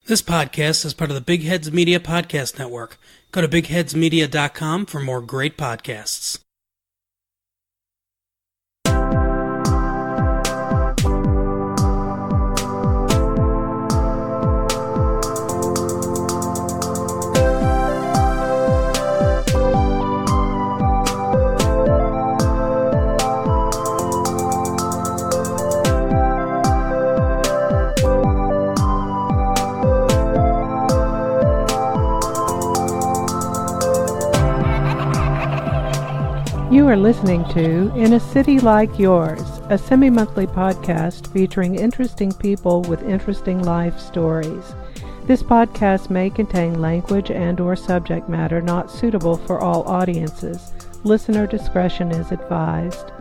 This podcast is part of the Big Heads Media Podcast Network. Go to bigheadsmedia.com for more great podcasts. You are listening to In a City Like Yours, a semi-monthly podcast featuring interesting people with interesting life stories. This podcast may contain language and/or subject matter not suitable for all audiences. Listener discretion is advised.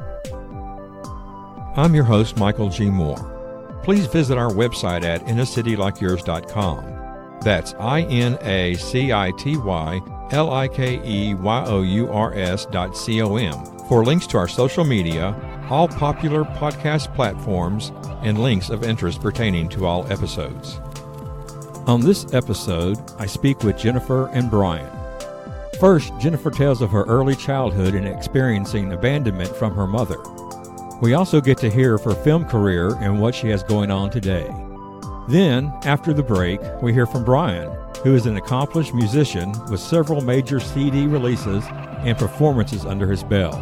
I'm your host, Michael G. Moore. Please visit our website at inacitylikeyours.com. That's INACITYLIKEYOURS.com for links to our social media, all popular podcast platforms, and links of interest pertaining to all episodes. On this episode, I speak with Jennifer and Brian. First, Jennifer tells of her early childhood and experiencing abandonment from her mother. We also get to hear of her film career and what she has going on today. Then, after the break, we hear from Brian, who is an accomplished musician with several major CD releases and performances under his belt.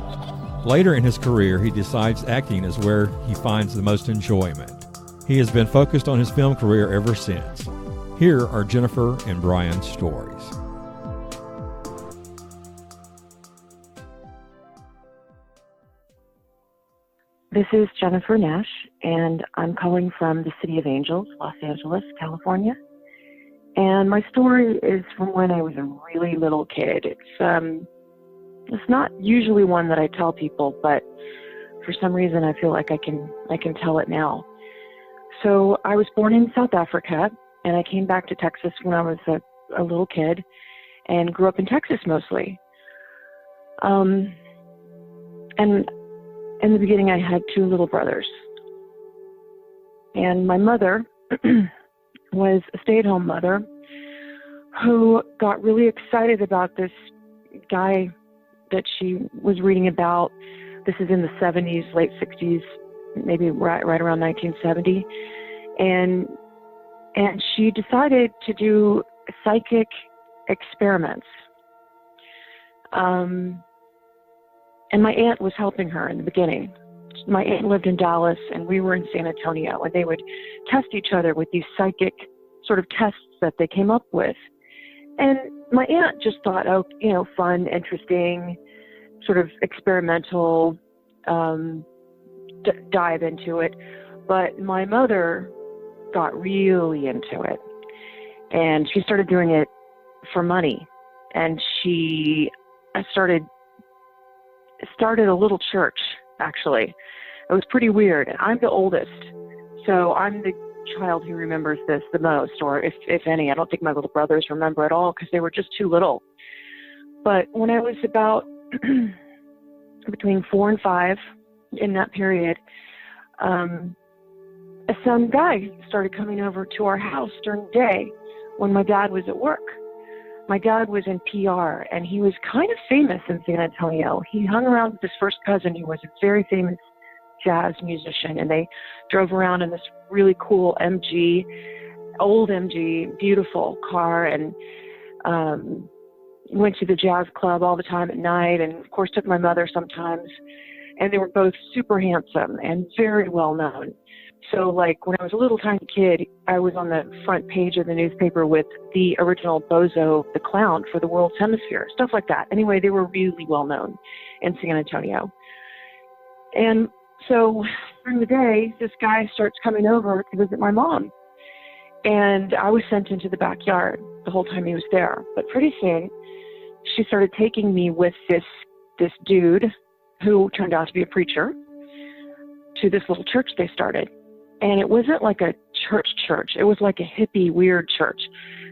Later in his career, he decides acting is where he finds the most enjoyment. He has been focused on his film career ever since. Here are Jennifer and Brian's stories. This is Jennifer Nash, and I'm calling from the City of Angels, Los Angeles, California. And my story is from when I was a really little kid. It's not usually one that I tell people, but for some reason I feel like I can tell it now. So I was born in South Africa, and I came back to Texas when I was a little kid, and grew up in Texas mostly. And in the beginning, I had two little brothers. And my mother was a stay-at-home mother who got really excited about this guy that she was reading about. This is in the 70s, late 60s, maybe right around 1970. And she decided to do psychic experiments. And my aunt was helping her in the beginning. My aunt lived in Dallas, and we were in San Antonio, and they would test each other with these psychic sort of tests that they came up with. And my aunt just thought, fun, interesting, sort of experimental, dive into it. But my mother got really into it, and she started doing it for money. And she started a little church, actually. It was pretty weird. And I'm the oldest, so I'm the child who remembers this the most, or if any. I don't think my little brothers remember at all because they were just too little. But when I was about between 4 and 5, in that period, some guy started coming over to our house during the day when my dad was at work. My dad was in PR, and he was kind of famous in San Antonio. He hung around with his first cousin, who was a very famous jazz musician, and they drove around in this really cool old MG, beautiful car, and went to the jazz club all the time at night, and of course took my mother sometimes. And they were both super handsome and very well known. So, like, when I was a little tiny kid, I was on the front page of the newspaper with the original Bozo the Clown for the World's Hemisphere, stuff like that. Anyway, they were really well known in San Antonio. And so during the day, this guy starts coming over to visit my mom. And I was sent into the backyard the whole time he was there. But pretty soon, she started taking me with this dude who turned out to be a preacher to this little church they started. And it wasn't like a church. It was like a hippie, weird church.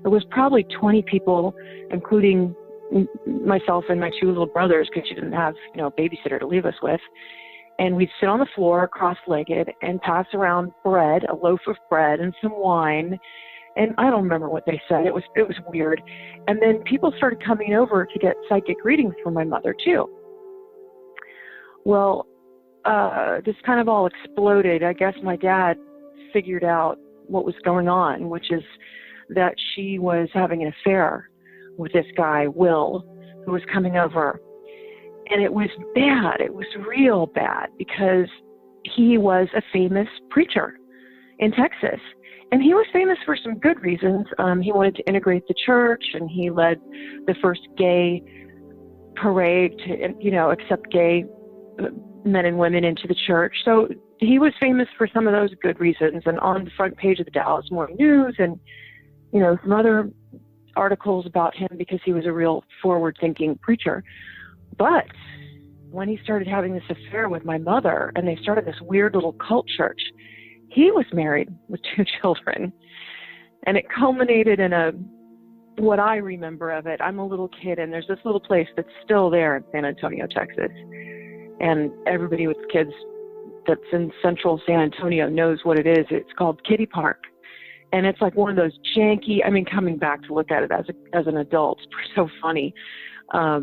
It was probably 20 people, including myself and my two little brothers, because she didn't have, a babysitter to leave us with. And we'd sit on the floor cross-legged and pass around bread, a loaf of bread and some wine. And I don't remember what they said. It was weird. And then people started coming over to get psychic readings from my mother too. Well, this kind of all exploded. I guess my dad figured out what was going on, which is that she was having an affair with this guy, Will, who was coming over. And it was bad. It was real bad because he was a famous preacher in Texas. And he was famous for some good reasons. He wanted to integrate the church, and he led the first gay parade to, accept gay men and women into the church. So he was famous for some of those good reasons, and on the front page of the Dallas Morning News and, some other articles about him because he was a real forward-thinking preacher. But when he started having this affair with my mother and they started this weird little cult church, he was married with 2 children. And it culminated in what I remember of it. I'm a little kid, and there's this little place that's still there in San Antonio, Texas. And everybody with kids that's in central San Antonio knows what it is. It's called Kitty Park. And it's like one of those janky, coming back to look at it as an adult, it's so funny. I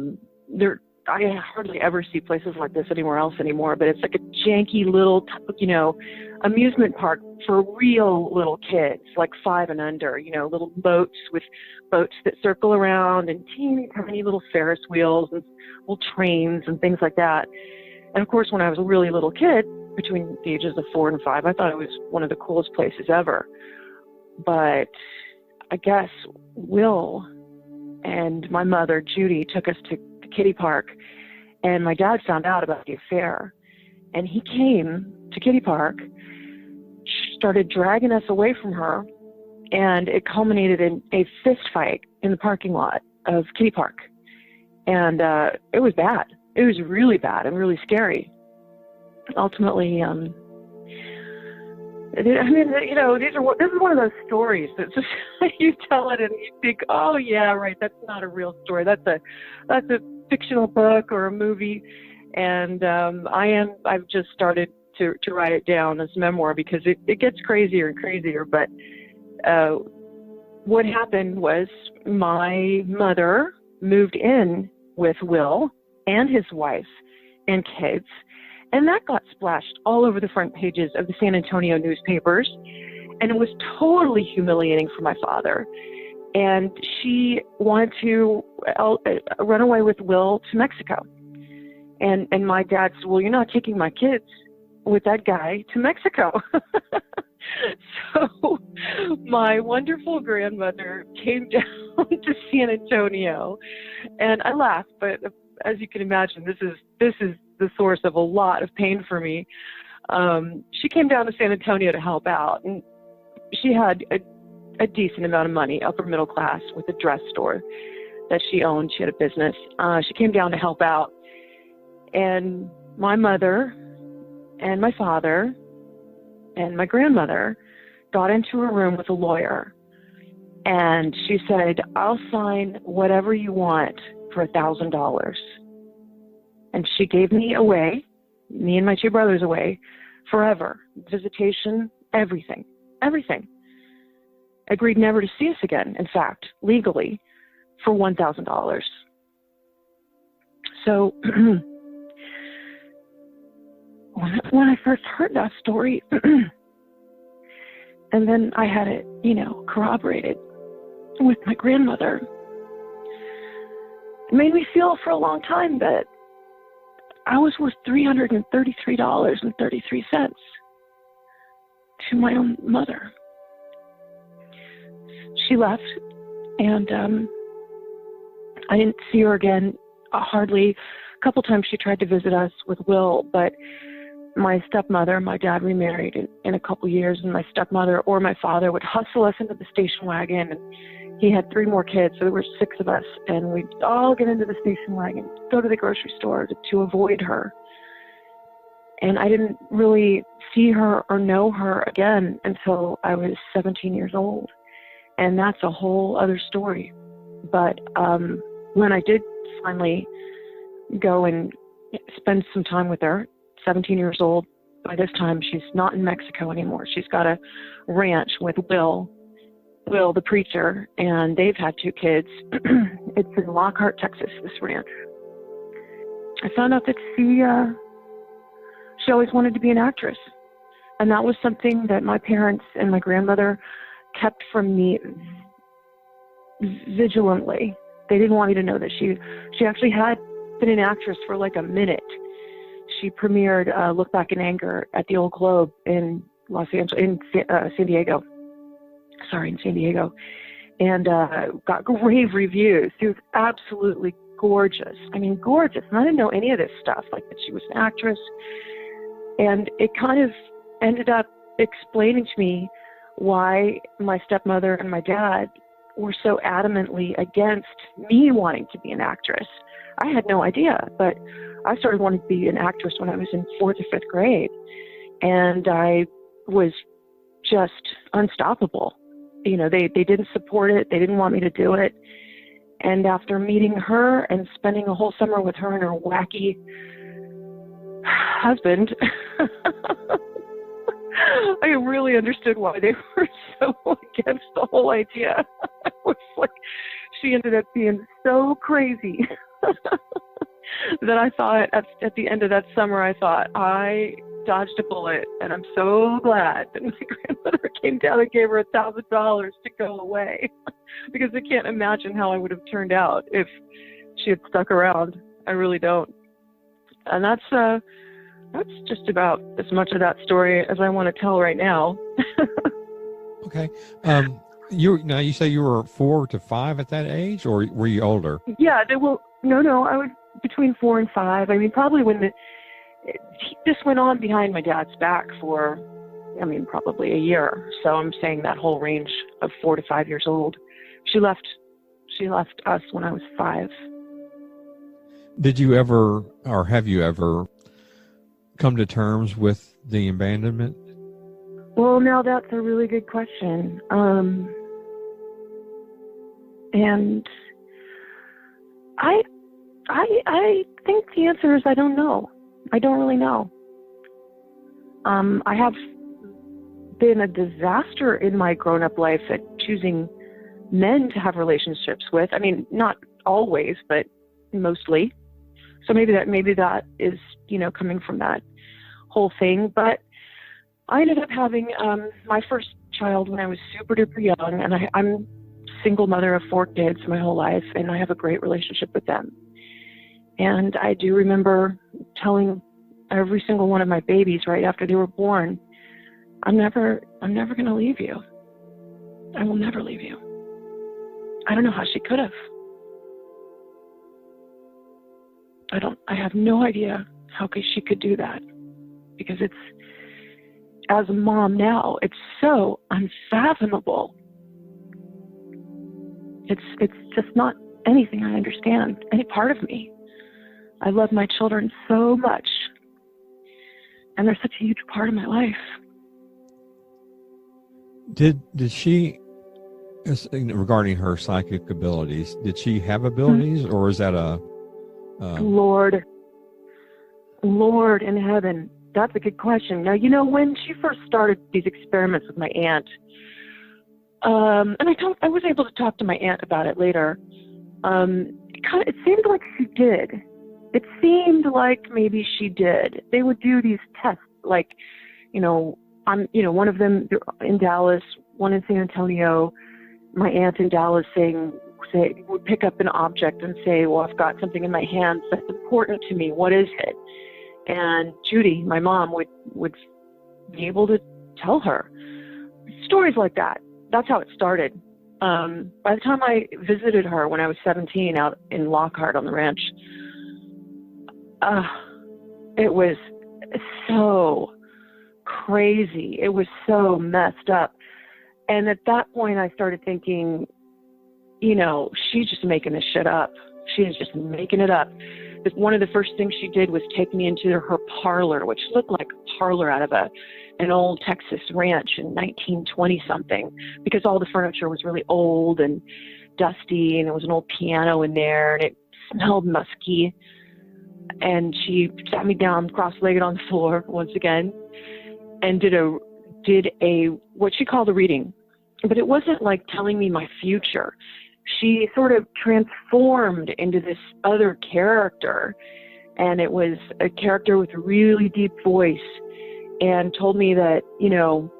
hardly ever see places like this anywhere else anymore, but it's like a janky little, amusement park for real little kids, like 5 and under, little boats that circle around and teeny tiny little Ferris wheels and little trains and things like that. And of course, when I was a really little kid, between the ages of 4 and 5, I thought it was one of the coolest places ever. But I guess Will and my mother, Judy, took us to Kitty Park, and my dad found out about the affair, and he came to Kitty Park, started dragging us away from her, and it culminated in a fist fight in the parking lot of Kitty Park. And it was bad. It was really bad and really scary. Ultimately, this is one of those stories that just you tell it and you think, oh yeah, right, that's not a real story. That's a fictional book or a movie. And I've just started to write it down as memoir because it gets crazier and crazier. But what happened was my mother moved in with Will and his wife and kids. And that got splashed all over the front pages of the San Antonio newspapers. And it was totally humiliating for my father. And she wanted to run away with Will to Mexico. And my dad said, well, you're not taking my kids with that guy to Mexico. So my wonderful grandmother came down to San Antonio. And I laughed, but as you can imagine, this is the source of a lot of pain for me. She came down to San Antonio to help out, and she had a decent amount of money, upper middle class, with a dress store that she owned. She had a business. She came down to help out, and my mother and my father and my grandmother got into a room with a lawyer, and she said, I'll sign whatever you want for $1,000. And she gave me away, me and my 2 brothers away, forever. Visitation, everything. Agreed never to see us again, in fact, legally, for $1,000. So when I first heard that story, and then I had it, corroborated with my grandmother, it made me feel for a long time that I was worth $333.33 to my own mother. She left, and I didn't see her again hardly. A couple times she tried to visit us with Will, but my stepmother, my dad remarried in a couple years, and my stepmother or my father would hustle us into the station wagon, and he had 3 more kids, so there were 6 of us, and we'd all get into the station wagon, go to the grocery store to avoid her. And I didn't really see her or know her again until I was 17 years old. And that's a whole other story. But when I did finally go and spend some time with her, 17 years old, by this time she's not in Mexico anymore. She's got a ranch with Will Will, the preacher, and they've had 2 kids. It's in Lockhart, Texas, this ranch. I found out that she always wanted to be an actress. And that was something that my parents and my grandmother kept from me vigilantly. They didn't want me to know that she actually had been an actress for like a minute. She premiered Look Back in Anger at the Old Globe in San Diego. In San Diego. And got rave reviews. She was absolutely gorgeous. I mean, gorgeous. And I didn't know any of this stuff, like that she was an actress. And it kind of ended up explaining to me why my stepmother and my dad were so adamantly against me wanting to be an actress. I had no idea, but I started wanting to be an actress when I was in 4th or 5th grade. And I was just unstoppable. You know, they didn't support it. They didn't want me to do it. And after meeting her and spending a whole summer with her and her wacky husband, I really understood why they were so against the whole idea. I was like, she ended up being so crazy that I thought at the end of that summer, I thought, I dodged a bullet, and I'm so glad that my grandmother came down and gave her $1,000 to go away, because I can't imagine how I would have turned out if she had stuck around. I really don't. And that's just about as much of that story as I want to tell right now. Okay. You say you were 4 to 5 at that age, or were you older? Yeah, no, I was between 4 and 5. I mean, probably when this went on behind my dad's back for, probably a year. So I'm saying that whole range of 4 to 5 years old. She left us when I was 5. Did you ever, or have you ever, come to terms with the abandonment? Well, now that's a really good question. And I think the answer is I don't know. I don't really know. I have been a disaster in my grown-up life at choosing men to have relationships with. I mean, not always, but mostly. So maybe that is, coming from that whole thing. But I ended up having my first child when I was super duper young, and I'm a single mother of 4 kids my whole life, and I have a great relationship with them. And I do remember telling every single one of my babies right after they were born, I'm never going to leave you. I will never leave you. I don't know how she could have. I have no idea how she could do that, because as a mom now, it's so unfathomable. It's just not anything I understand, any part of me. I love my children so much, and they're such a huge part of my life. Did she, regarding her psychic abilities, did she have abilities, or is that a... Lord in heaven, that's a good question. Now, when she first started these experiments with my aunt, and I was able to talk to my aunt about it later, it seemed like she did. It seemed like maybe she did. They would do these tests, like, one of them in Dallas, one in San Antonio. My aunt in Dallas would pick up an object and say, well, I've got something in my hands that's important to me. What is it? And Judy, my mom, would be able to tell her stories like that. That's how it started. By the time I visited her when I was 17 out in Lockhart on the ranch, it was so crazy. It was so messed up. And at that point, I started thinking, she's just making this shit up. She is just making it up. But one of the first things she did was take me into her parlor, which looked like a parlor out of an old Texas ranch in 1920 something, because all the furniture was really old and dusty, and there was an old piano in there, and it smelled musky. And she sat me down cross-legged on the floor once again and did a what she called a reading. but it wasn't like telling me my future. She sort of transformed into this other character, and it was a character with a really deep voice, and told me that, you know,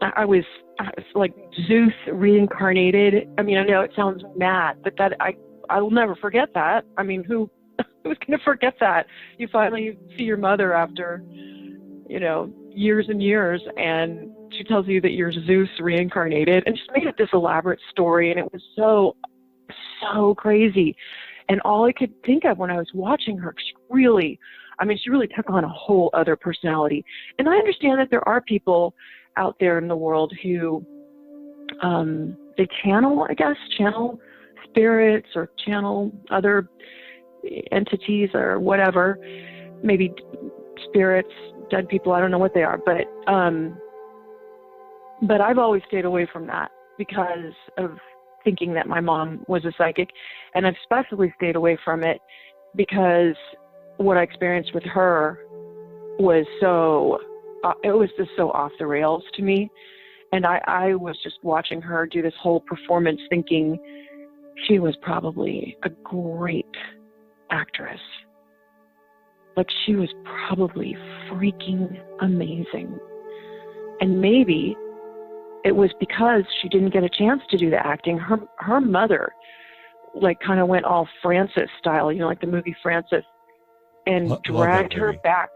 I was like Zeus reincarnated. I mean, I know it sounds mad, but that I will never forget that. I mean, who's going to forget that? You finally see your mother after, you know, years and years, and she tells you that you're Zeus reincarnated, and just made it this elaborate story, and it was so crazy. And all I could think of when I was watching her, she really took on a whole other personality. And I understand that there are people out there in the world who they channel spirits or channel other entities or whatever, maybe spirits, dead people, I don't know what they are, but I've always stayed away from that because of thinking that my mom was a psychic, and I've especially stayed away from it because what I experienced with her was it was just so off the rails to me. And I was just watching her do this whole performance thinking she was probably a great actress. Like, she was probably freaking amazing. And maybe it was because she didn't get a chance to do the acting. Her mother, like, kind of went all Frances style, you know, like the movie Frances, and dragged her back.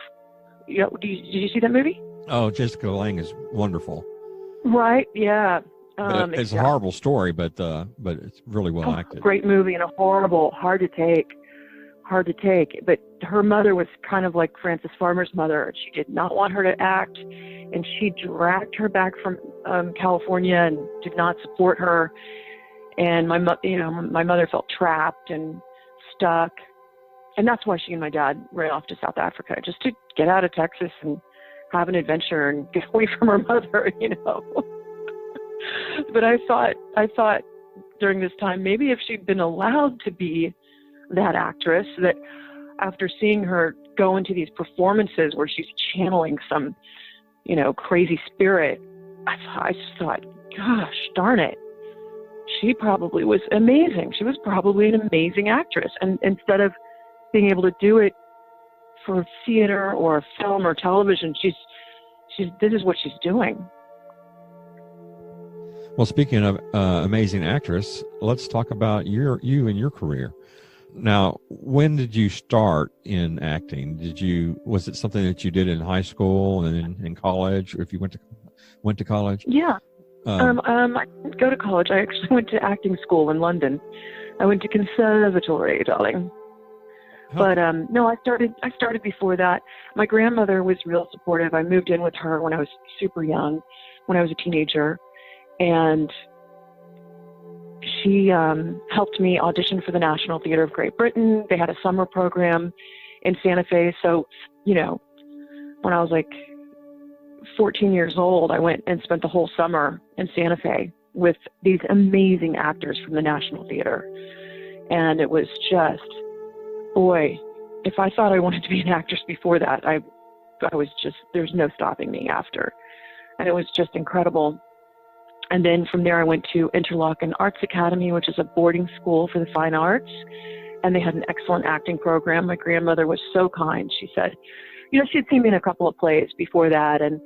You know, did you see that movie? Oh, Jessica Lange is wonderful. Right? Yeah. It's exactly. a horrible story, but it's really well acted. Great movie, and a horrible, hard to take. But her mother was kind of like Frances Farmer's mother. She did not want her to act, and she dragged her back from California and did not support her. And my mother felt trapped and stuck. And that's why she and my dad ran off to South Africa, just to get out of Texas and have an adventure and get away from her mother, you know. But I thought during this time, maybe if she'd been allowed to be that actress, that after seeing her go into these performances where she's channeling some, you know, crazy spirit, I just thought, gosh, darn it. She probably was amazing. She was probably an amazing actress. And instead of being able to do it for theater or film or television, this is what she's doing. Well, speaking of amazing actress, let's talk about you and your career. Now, when did you start in acting? Was it something that you did in high school and in college, or if you went to college? Yeah. I didn't go to college. I actually went to acting school in London. I went to conservatory, darling. But no, I started before that. My grandmother was real supportive. I moved in with her when I was super young, when I was a teenager, and she helped me audition for the National Theatre of Great Britain. They had a summer program in Santa Fe. So, you know, when I was like 14 years old, I went and spent the whole summer in Santa Fe with these amazing actors from the National Theatre. And it was just, boy, if I thought I wanted to be an actress before that, I was just, there's no stopping me after. And it was just incredible. And then from there, I went to Interlochen Arts Academy, which is a boarding school for the fine arts. And they had an excellent acting program. My grandmother was so kind. She said, you know, she had seen me in a couple of plays before that. And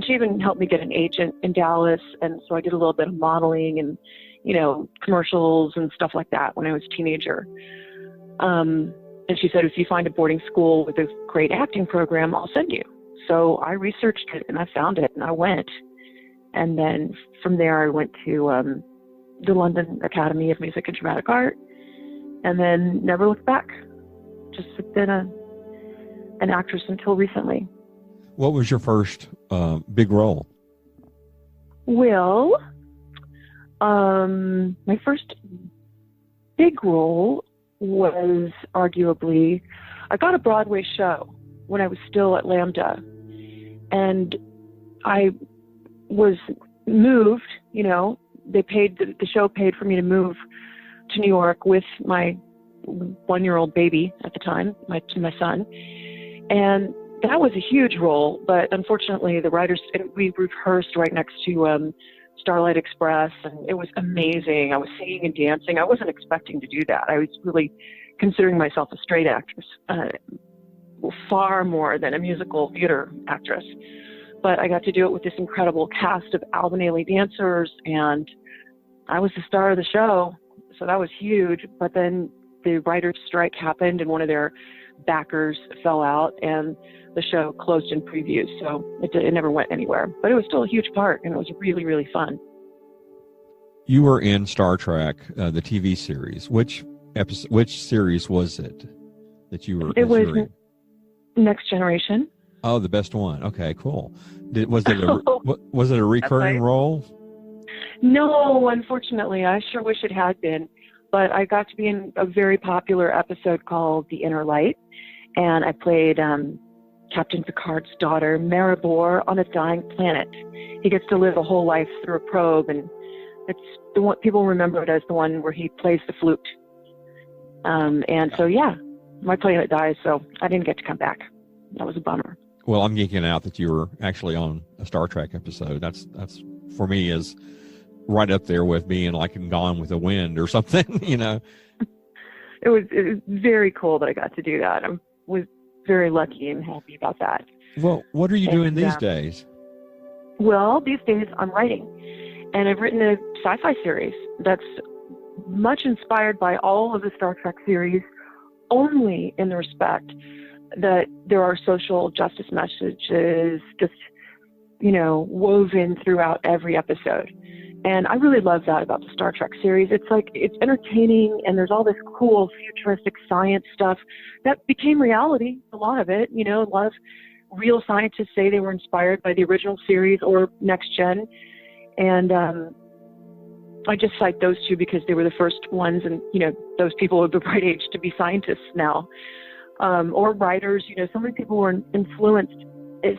she even helped me get an agent in Dallas. And so I did a little bit of modeling and, you know, commercials and stuff like that when I was a teenager. And she said, if you find a boarding school with a great acting program, I'll send you. So I researched it and I found it and I went. And then from there I went to the London Academy of Music and Dramatic Art, and then never looked back. Just been an actress until recently. What was your first big role? Well, my first big role was arguably, I got a Broadway show when I was still at Lambda, and I was moved, you know, the show paid for me to move to New York with my 1-year-old baby at the time, my son. And that was a huge role, but unfortunately the writers, we rehearsed right next to Starlight Express, and it was amazing. I was singing and dancing. I wasn't expecting to do that. I was really considering myself a straight actress, far more than a musical theater actress. But I got to do it with this incredible cast of Albanese dancers, and I was the star of the show, so that was huge. But then the writer's strike happened, and one of their backers fell out, and the show closed in previews, so it never went anywhere. But it was still a huge part, and it was really, really fun. You were in Star Trek, the TV series. Which series was it that you were? It was in? Next Generation. Oh, the best one. Okay, cool. Was it a recurring role? No, unfortunately. I sure wish it had been. But I got to be in a very popular episode called The Inner Light, and I played Captain Picard's daughter, Maribor, on a dying planet. He gets to live a whole life through a probe, and it's the one people remember it as the one where he plays the flute. So yeah, my planet dies, so I didn't get to come back. That was a bummer. Well, I'm geeking out that you were actually on a Star Trek episode. That's for me is right up there with being like in Gone with the Wind or something, you know. It was very cool that I got to do that. I was very lucky and happy about that. Well, what are you doing these days? Well, these days I'm writing, and I've written a sci-fi series that's much inspired by all of the Star Trek series, only in the respect that there are social justice messages just, woven throughout every episode. And I really love that about the Star Trek series. It's like, it's entertaining, and there's all this cool futuristic science stuff that became reality, a lot of it. A lot of real scientists say they were inspired by the original series or Next Gen. And I just cite those two because they were the first ones, and, those people of the right age to be scientists now. Or writers, so many people were influenced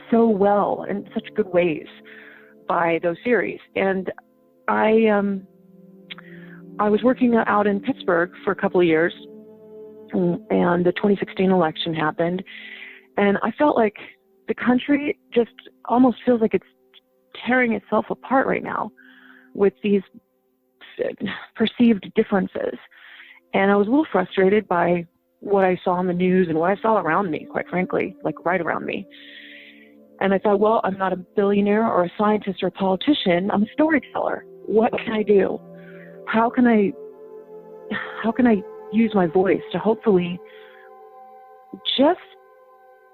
so well in such good ways by those series. And I was working out in Pittsburgh for a couple of years, and the 2016 election happened, and I felt like the country just almost feels like it's tearing itself apart right now with these perceived differences. And I was a little frustrated by what I saw on the news and what I saw around me, quite frankly, like right around me. And I thought, well, I'm not a billionaire or a scientist or a politician. I'm a storyteller. What can I do? How can I use my voice to hopefully just,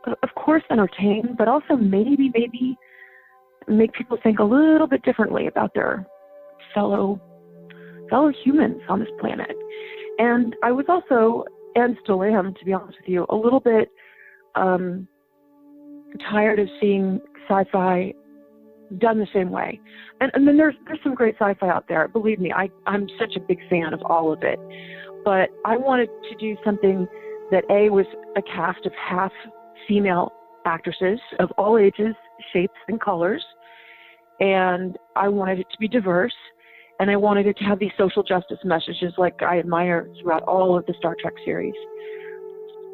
of course, entertain, but also maybe make people think a little bit differently about their fellow humans on this planet. And I was also, and still am, to be honest with you, a little bit tired of seeing sci-fi done the same way. And then there's some great sci-fi out there. Believe me, I'm such a big fan of all of it. But I wanted to do something that was a cast of half female actresses of all ages, shapes, and colors. And I wanted it to be diverse. And I wanted it to have these social justice messages like I admire throughout all of the Star Trek series.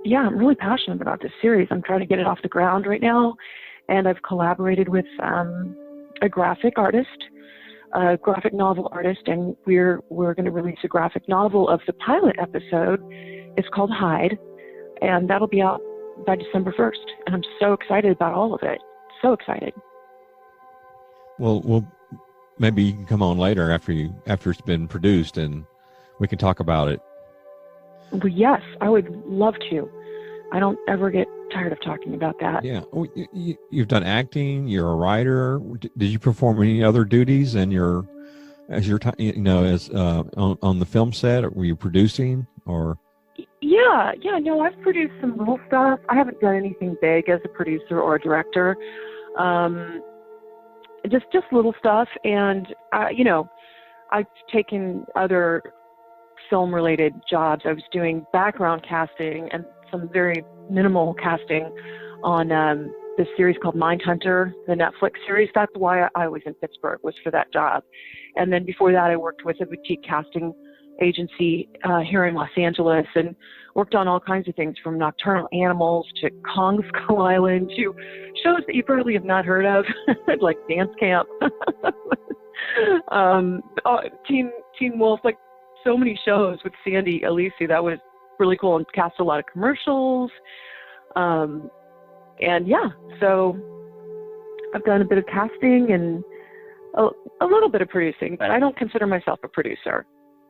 Yeah, I'm really passionate about this series. I'm trying to get it off the ground right now. And I've collaborated with a graphic novel artist, and we're going to release a graphic novel of the pilot episode. It's called Hide, and that'll be out by December 1st. And I'm so excited about all of it. So excited. Well, maybe you can come on later after it's been produced, and we can talk about it. Well, yes, I would love to. I don't ever get tired of talking about that. Yeah. Oh, you've done acting. You're a writer. Did you perform any other duties on the film set? Or were you producing or? Yeah. No, I've produced some little stuff. I haven't done anything big as a producer or a director. Just little stuff. And, I've taken other film-related jobs. I was doing background casting and some very minimal casting on this series called Mindhunter, the Netflix series. That's why I was in Pittsburgh, was for that job. And then before that, I worked with a boutique casting agency here in Los Angeles and worked on all kinds of things from Nocturnal Animals to Kong Skull Island to shows that you probably have not heard of, like Dance Camp. Teen Wolf, like so many shows with Sandy Alisi. That was really cool, and cast a lot of commercials. And yeah, so I've done a bit of casting and a little bit of producing, but I don't consider myself a producer.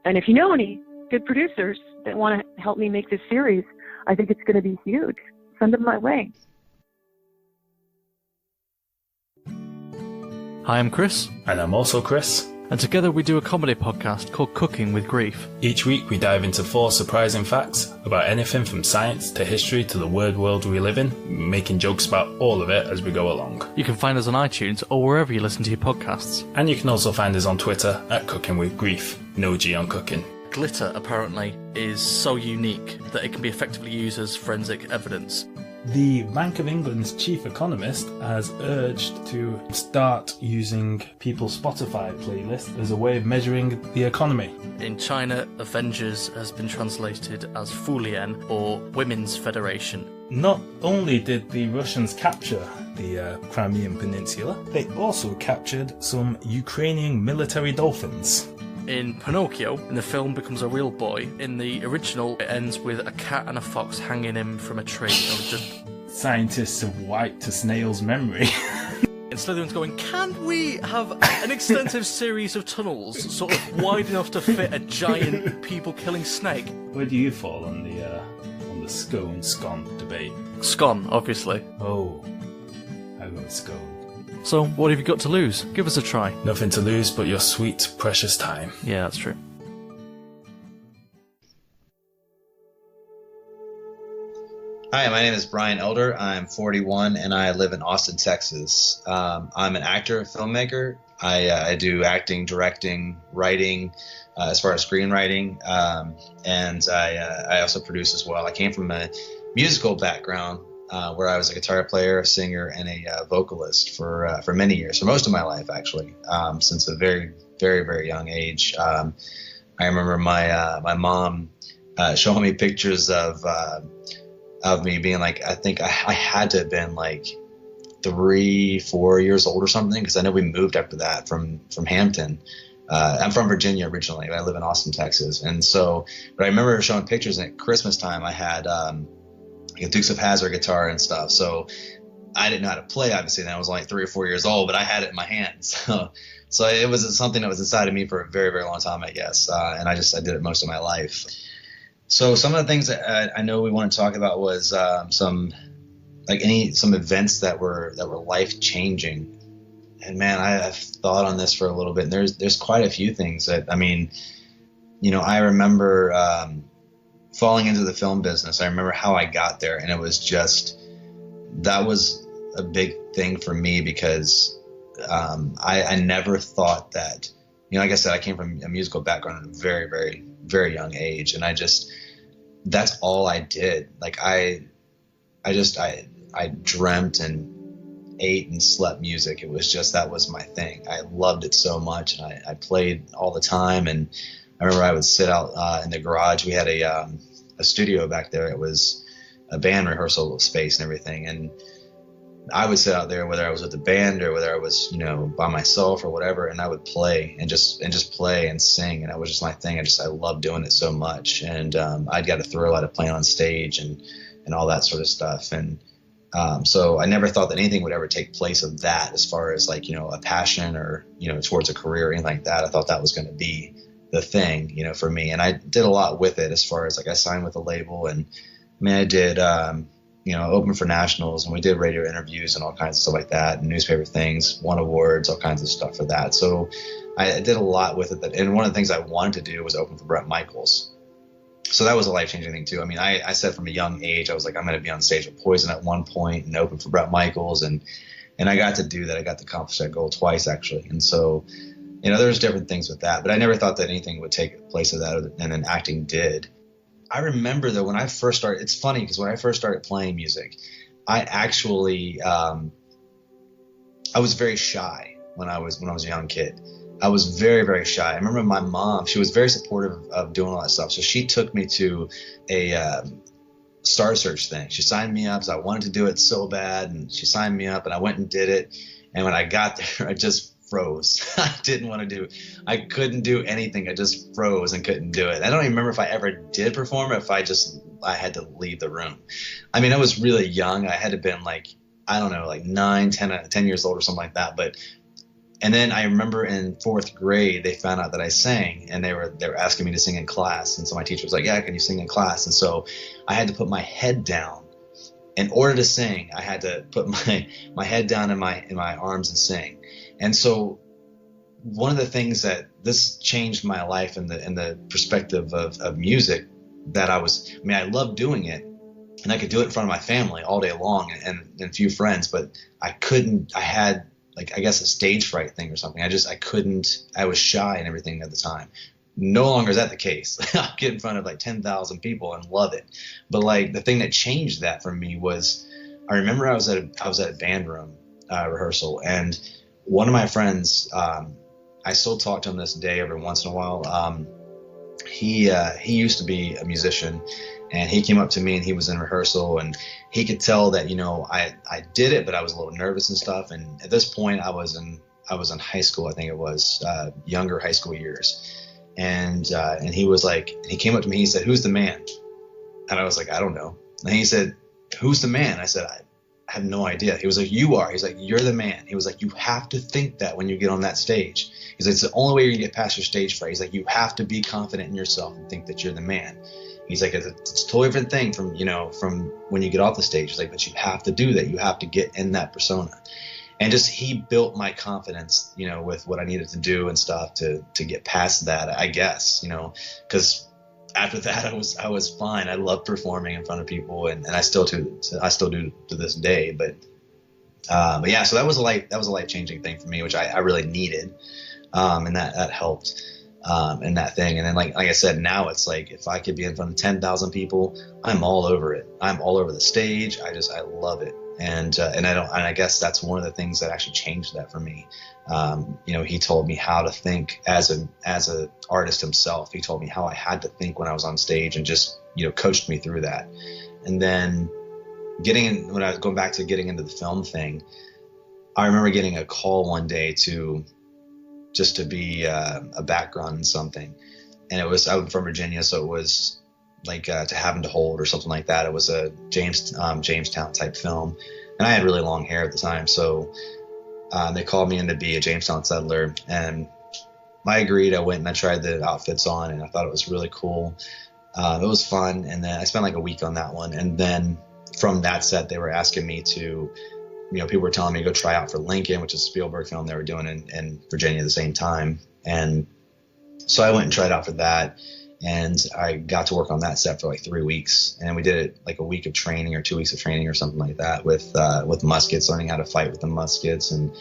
And if you know any good producers that want to help me make this series, I think it's going to be huge. Send them my way. Hi, I'm Chris. And I'm also Chris. And together we do a comedy podcast called Cooking with Grief. Each week we dive into 4 surprising facts about anything from science to history to the weird world we live in, making jokes about all of it as we go along. You can find us on iTunes or wherever you listen to your podcasts. And you can also find us on Twitter at Cooking with Grief. No G on cooking. Glitter, apparently, is so unique that it can be effectively used as forensic evidence. The Bank of England's chief economist has urged to start using people's Spotify playlist as a way of measuring the economy. In China, Avengers has been translated as Fulian, or Women's Federation. Not only did the Russians capture the Crimean Peninsula, they also captured some Ukrainian military dolphins. In Pinocchio, the film becomes a real boy. In the original, it ends with a cat and a fox hanging him from a tree. Scientists have wiped a snail's memory. And Slytherin's going, can't we have an extensive series of tunnels sort of wide enough to fit a giant people-killing snake? Where do you fall on the scone debate? Scone, obviously. Oh, I go with scone. So, what have you got to lose? Give us a try. Nothing to lose but your sweet, precious time. Yeah, that's true. Hi, my name is Brian Elder. I'm 41 and I live in Austin, Texas. I'm an actor, filmmaker. I do acting, directing, writing, as far as screenwriting, and I also produce as well. I came from a musical background where I was a guitar player, a singer, and a vocalist for many years, for most of my life actually, since a very, very, very young age. I remember my mom showing me pictures of me being like, I think I had to have been like 3-4 years old or something, because I know we moved after that from Hampton. I'm from Virginia originally, but I live in Austin, Texas. And so, but I remember showing pictures, and at Christmas time I had a Dukes of Hazzard guitar and stuff. So I didn't know how to play, obviously, and I was only 3 or 4 years old, but I had it in my hands. So it was something that was inside of me for a very, very long time, I guess. And I did it most of my life. So some of the things that I know we want to talk about was some events that were life changing. And man, I've thought on this for a little bit, and there's quite a few things that, I mean, I remember falling into the film business. I remember how I got there, and it was that was a big thing for me, because I never thought that, like I said, I came from a musical background at a very, very, very young age, and that's all I did. Like I dreamt and ate and slept music. It was that was my thing. I loved it so much, and I played all the time. And I remember I would sit out in the garage. We had a studio back there. It was a band rehearsal space and everything. And I would sit out there, whether I was with the band or whether I was, by myself or whatever, and I would play and just play and sing. And that was just my thing. I loved doing it so much. And I'd got a thrill out of playing on stage and all that sort of stuff. And so I never thought that anything would ever take place of that, as far as like, a passion or, towards a career or anything like that. I thought that was going to be the thing, for me. And I did a lot with it, as far as like I signed with a label, and I did, open for nationals, and we did radio interviews and all kinds of stuff like that, and newspaper things, won awards, all kinds of stuff for that. So I did a lot with it. And one of the things I wanted to do was open for Bret Michaels. So that was a life-changing thing too. I said from a young age, I was like, I'm going to be on stage with Poison at one point and open for Bret Michaels. And I got to do that. I got to accomplish that goal twice, actually. And so, there's different things with that, but I never thought that anything would take place of that, and then acting did. I remember though, when I first started, it's funny because when I first started playing music, I actually, I was very shy when I was a young kid. I was very, very shy. I remember my mom, she was very supportive of doing all that stuff. So she took me to a Star Search thing. She signed me up, so I wanted to do it so bad, and she signed me up, and I went and did it. And when I got there, I just froze. I couldn't do anything. I just froze and couldn't do it. I don't even remember if I ever did perform or if I had to leave the room. I mean, I was really young. I had to have been like, I don't know, like 10 years old or something like that. And then I remember in 4th grade, they found out that I sang, and they were asking me to sing in class. And so my teacher was like, yeah, can you sing in class? And so I had to put my head down. In order to sing, I had to put my head down in my arms and sing. And so one of the things that this changed my life in the perspective of music, that I loved doing it, and I could do it in front of my family all day long and a few friends, but I had, like, I guess a stage fright thing or something. I was shy and everything at the time. No longer is that the case. I get in front of like 10,000 people and love it. But like the thing that changed that for me was, I remember I was at a band room rehearsal, and one of my friends, I still talk to him this day every once in a while. He used to be a musician, and he came up to me and he was in rehearsal, and he could tell that, I did it, but I was a little nervous and stuff. And at this point I was in high school. I think it was younger high school years. And he was like, he came up to me, he said, "Who's the man?" And I was like, "I don't know." And he said, "Who's the man?" I said, I have no idea. He was like, "You are." He's like, "You're the man." He was like, "You have to think that when you get on that stage." He's like, "It's the only way you're gonna get past your stage fright." He's like, "You have to be confident in yourself and think that you're the man." He's like, it's a totally different thing from when you get off the stage. He's like, "But you have to do that. You have to get in that persona." And just, he built my confidence, with what I needed to do and stuff to get past that, I guess, because after that I was fine. I love performing in front of people, and I still do to this day. But yeah, so that was a life-changing thing for me, which I really needed, and that helped in that thing. And then like I said, now it's like, if I could be in front of 10,000 people, I'm all over it. I'm all over the stage. I love it. And I guess that's one of the things that actually changed that for me. He told me how to think as a artist himself. He told me how I had to think when I was on stage, and just, coached me through that. And then when I was going back to getting into the film thing, I remember getting a call one day to be a background in something. And I was from Virginia, so it was like To Have and to Hold or something like that. It was a Jamestown type film, and I had really long hair at the time, so they called me in to be a Jamestown settler, and I agreed. I went and I tried the outfits on, and I thought it was really cool. It was fun, and then I spent like a week on that one, and then from that set they were asking me to, people were telling me to go try out for Lincoln, which is a Spielberg film they were doing in Virginia at the same time. And so I went and tried out for that, and I got to work on that set for like 3 weeks, and we did it like a week of training or 2 weeks of training or something like that with muskets, learning how to fight with the muskets, and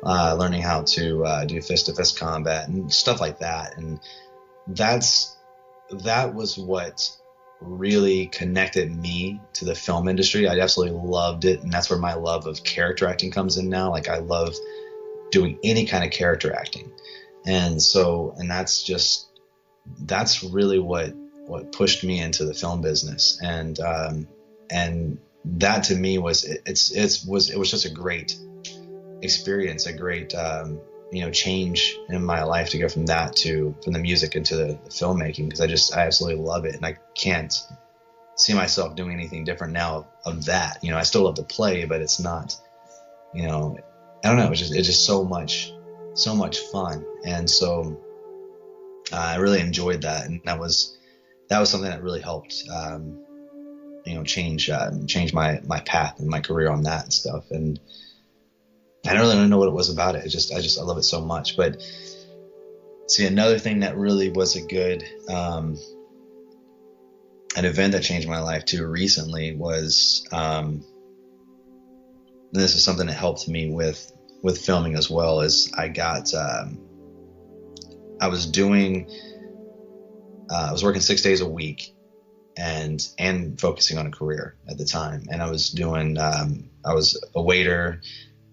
learning how to do fist-to-fist combat and stuff like that. And that was what really connected me to the film industry. I absolutely loved it, and that's where my love of character acting comes in now. Like, I love doing any kind of character acting, and that's really what pushed me into the film business. And that to me was just a great experience, a great change in my life to go from the music into the filmmaking, because I absolutely love it, and I can't see myself doing anything different now of that. I still love to play, but it's not, I don't know, it's just so much fun. And so I really enjoyed that, and that was something that really helped change my path and my career on that and stuff. And I don't really know what it was about it. I love it so much. But see, another thing that really was a good an event that changed my life too recently was this is something that helped me with filming as well. Is I was working 6 days a week and focusing on a career at the time, and I was a waiter.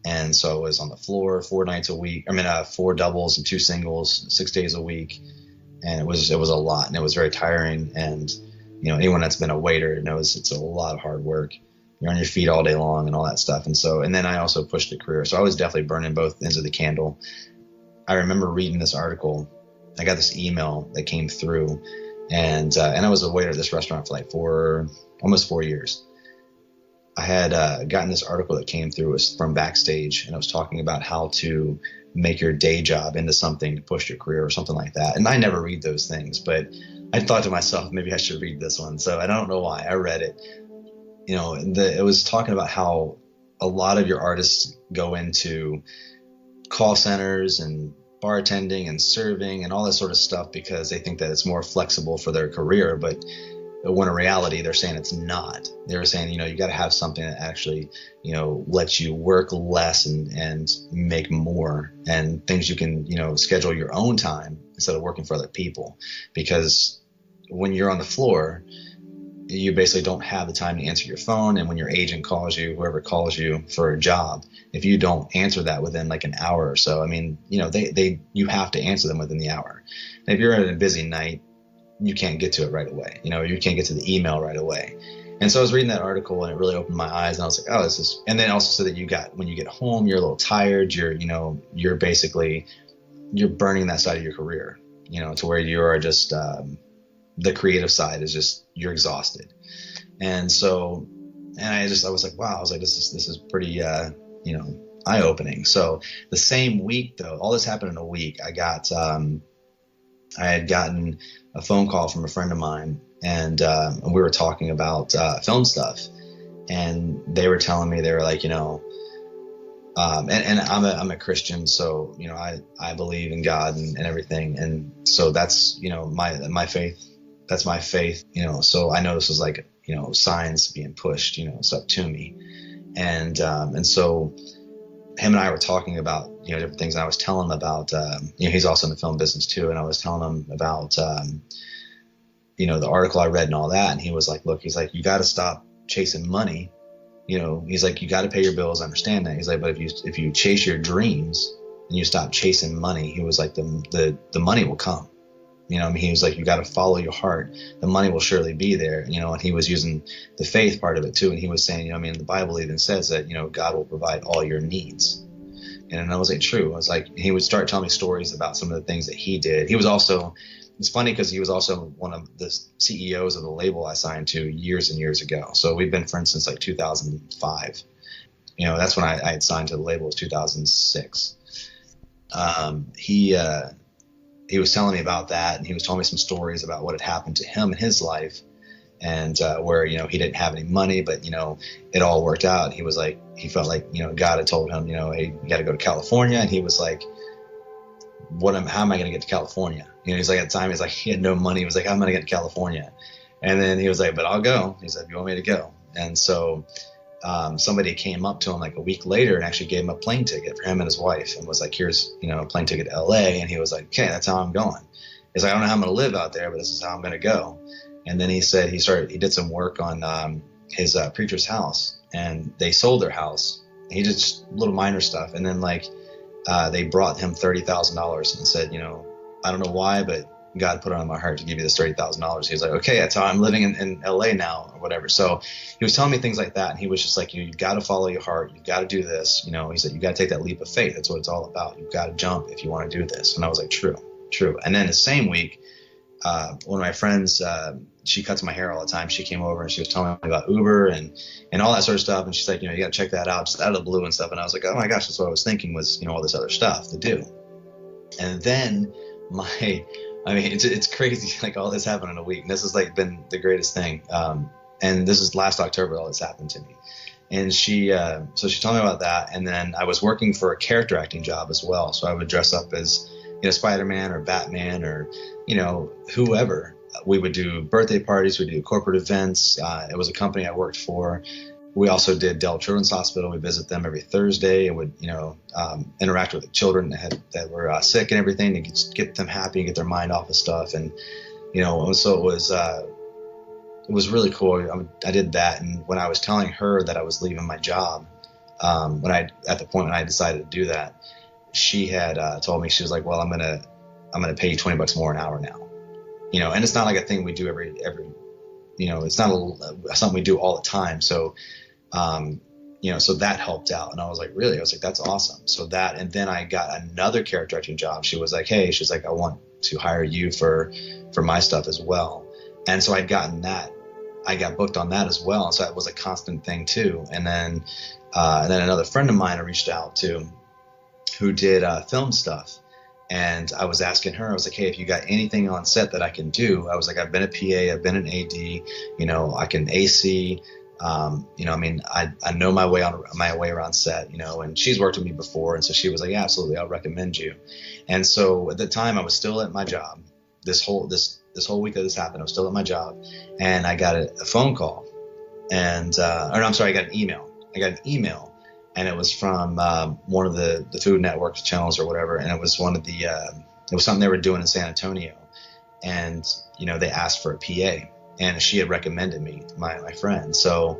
And so I was on the floor 4 nights a week. 4 doubles and 2 singles, 6 days a week. And it was a lot, and it was very tiring. And, anyone that's been a waiter knows it's a lot of hard work. You're on your feet all day long and all that stuff. And then I also pushed the career. So I was definitely burning both ends of the candle. I remember reading this article. I got this email that came through, and I was a waiter at this restaurant for like almost 4 years. I had gotten this article that came through. It was from Backstage, and it was talking about how to make your day job into something to push your career or something like that. And I never read those things, but I thought to myself, maybe I should read this one. So I don't know why I read it. It was talking about how a lot of your artists go into call centers and bartending and serving and all that sort of stuff because they think that it's more flexible for their career. But when in reality, they're saying it's not. They were saying, you got to have something that actually, lets you work less and make more, and things you can, schedule your own time instead of working for other people. Because when you're on the floor, you basically don't have the time to answer your phone. And when your agent calls you, whoever calls you for a job, if you don't answer that within like an hour or so, you have to answer them within the hour. And if you're at a busy night, you can't get to it right away. You can't get to the email right away. And so I was reading that article, and it really opened my eyes, and I was like, oh, this is, and then also said that when you get home, you're a little tired. You're basically burning that side of your career, to where you are just, the creative side is just, you're exhausted. And so, I was like, wow, this is pretty, eye opening. So the same week though, all this happened in a week, I had gotten a phone call from a friend of mine, and we were talking about film stuff, and they were telling me, they were like, and I'm a Christian, so I believe in God and everything, and so that's my faith. That's my faith, so I know this was like signs being pushed, stuff to me, and so him and I were talking about different things, and I was telling him about he's also in the film business too, and I was telling him about the article I read and all that, and he was like, look, he's like, you got to stop chasing money, he's like, you got to pay your bills, I understand that. He's like, but if you chase your dreams and you stop chasing money, he was like, the money will come. He was like, you got to follow your heart. The money will surely be there, and he was using the faith part of it too. And he was saying, the Bible even says that, God will provide all your needs. And that was like true. I was like, he would start telling me stories about some of the things that he did. He was also, it's funny because he was also one of the CEOs of the label I signed to years and years ago. So we've been friends since like 2005. That's when I had signed to the label, was 2006. He was telling me about that, and he was telling me some stories about what had happened to him in his life, and where he didn't have any money, but it all worked out. He was like, he felt like God had told him, hey, you got to go to California, and he was like, how am I going to get to California? He's like, at the time he's like, he had no money. He was like, how am I going to get to California? And then he was like, but I'll go. He said, you want me to go? And so somebody came up to him like a week later and actually gave him a plane ticket for him and his wife, and was like, here's a plane ticket to LA. And he was like, okay, that's how I'm going. He's like, I don't know how I'm going to live out there, but this is how I'm going to go. And then he said he did some work on his preacher's house, and they sold their house. He did just little minor stuff, and then they brought him $30,000 and said, I don't know why, but God put it on my heart to give you this $30,000. He was like, okay, that's how I'm living in LA now, or whatever. So he was telling me things like that, and he was just like, you got to follow your heart. You got to do this. He said, you got to take that leap of faith. That's what it's all about. You've got to jump if you want to do this. And I was like, true. And then the same week, one of my friends, she cuts my hair all the time. She came over and she was telling me about Uber and all that sort of stuff. And she's like, you got to check that out, just out of the blue and stuff. And I was like, oh my gosh, that's what I was thinking was, all this other stuff to do. And then it's crazy. Like all this happened in a week. And this has been the greatest thing. And this is last October, all this happened to me. And so she told me about that. And then I was working for a character acting job as well. So I would dress up as, Spider-Man or Batman or, whoever. We would do birthday parties. We'd do corporate events. It was a company I worked for. We also did Dell Children's Hospital. We visit them every Thursday and would, interact with the children that were sick and everything to get them happy and get their mind off of stuff. And, so it was really cool. I did that. And when I was telling her that I was leaving my job, at the point when I decided to do that, she had told me, she was like, well, I'm gonna pay you $20 more an hour now. And it's not like a thing we do every it's not something we do all the time. So so that helped out. And I was like, really? I was like, that's awesome. So that, and then I got another character directing job. She was like, hey, she's like, I want to hire you for my stuff as well. And so I'd gotten that. I got booked on that as well. And so that was a constant thing too. And then another friend of mine I reached out to who did film stuff. And I was asking her, I was like, hey, if you got anything on set that I can do, I was like, I've been a PA, I've been an AD, I can AC, I know my way around set, and she's worked with me before. And so she was like, yeah, absolutely, I'll recommend you. And so at the time I was still at my job. This whole week that this happened, I was still at my job, and I got a phone call, I got an email. And it was from one of the Food Network channels or whatever, and it was it was something they were doing in San Antonio, and they asked for a PA, and she had recommended me, my friend. So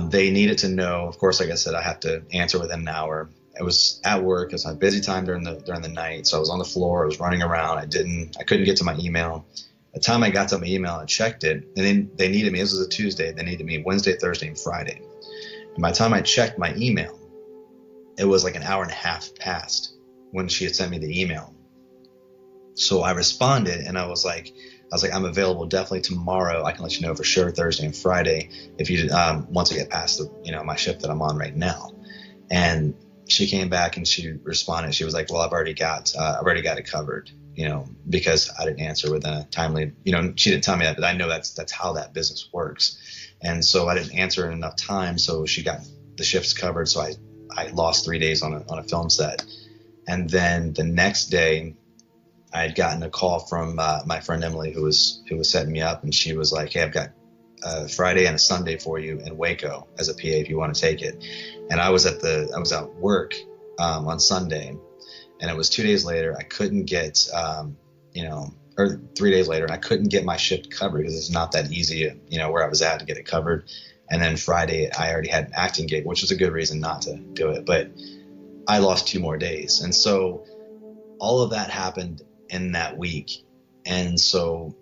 they needed to know. Of course, like I said, I have to answer within an hour. I was at work. It was my busy time during the night, so I was on the floor. I was running around. I couldn't get to my email. By the time I got to my email, I checked it, and then they needed me. This was a Tuesday. They needed me Wednesday, Thursday, and Friday. And by the time I checked my email, it was like an hour and a half past when she had sent me the email. So I responded, and I was like, I'm available definitely tomorrow. I can let you know for sure Thursday and Friday if you once I get past my shift that I'm on right now. And she came back and she responded. She was like, well, I've already got it covered, because I didn't answer within a timely, she didn't tell me that, but I know that's how that business works. And so I didn't answer in enough time. So she got the shifts covered. So I lost 3 days on a film set. And then the next day I had gotten a call from my friend Emily, who was setting me up. And she was like, hey, I've got a Friday and a Sunday for you in Waco as a PA if you want to take it. And I was at work on Sunday, and it was 2 days later. I couldn't get, or 3 days later, and I couldn't get my shift covered because it's not that easy, where I was at to get it covered. And then Friday, I already had an acting gig, which was a good reason not to do it. But I lost 2 more days. And so all of that happened in that week. And so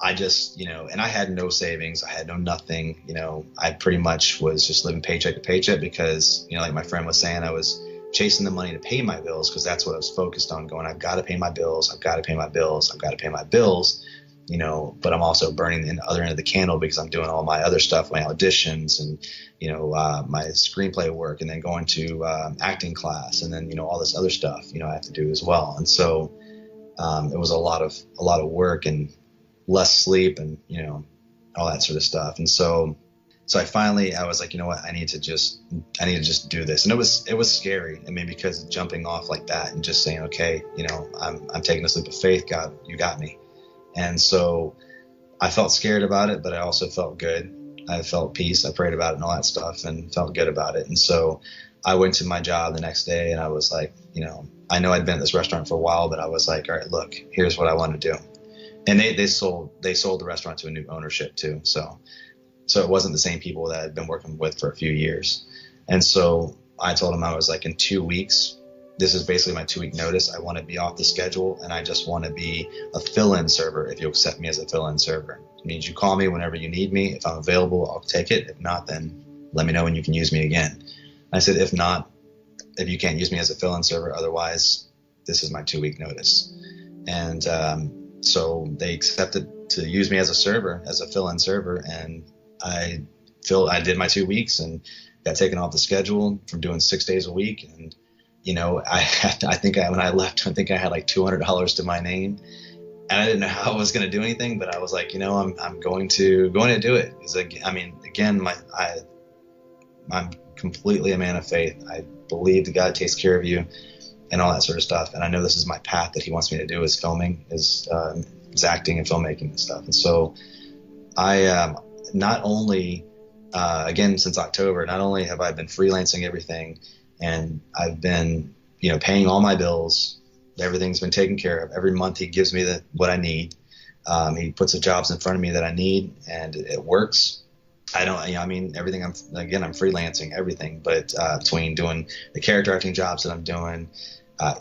I just, and I had no savings. I had no nothing. I pretty much was just living paycheck to paycheck because, like my friend was saying, I was chasing the money to pay my bills because that's what I was focused on, going, I've got to pay my bills. I've got to pay my bills. I've got to pay my bills, but I'm also burning the other end of the candle because I'm doing all my other stuff, my auditions and, my screenplay work, and then going to acting class, and then, all this other stuff, I have to do as well. And so it was a lot of work and less sleep and, all that sort of stuff. And so I was like, you know what, I need to just do this. And it was scary. I mean, because jumping off like that and just saying, okay, I'm taking this leap of faith. God, you got me. And so I felt scared about it, but I also felt good. I felt peace. I prayed about it and all that stuff and felt good about it. And so I went to my job the next day, and I was like, I know I'd been at this restaurant for a while, but I was like, all right, look, here's what I want to do. And they sold the restaurant to a new ownership too. So it wasn't the same people that I'd been working with for a few years. And so I told them, I was like, in 2 weeks, this is basically my 2-week notice. I want to be off the schedule, and I just want to be a fill-in server if you'll accept me as a fill-in server. It means you call me whenever you need me. If I'm available, I'll take it. If not, then let me know when you can use me again. I said, if you can't use me as a fill-in server, otherwise, this is my 2-week notice. And so they accepted to use me as a server, as a fill-in server, and I did my 2 weeks and got taken off the schedule from doing 6 days a week. And, when I left, I think I had like $200 to my name, and I didn't know how I was going to do anything, but I was like, I'm going to do it. Because again, I'm completely a man of faith. I believe that God takes care of you and all that sort of stuff. And I know this is my path that he wants me to do, is filming, is acting and filmmaking and stuff. And so I, not only, again, since October, not only have I been freelancing everything, and I've been, paying all my bills, everything's been taken care of. Every month he gives me what I need. He puts the jobs in front of me that I need, and it works. Everything I'm freelancing everything, but between doing the character acting jobs that I'm doing,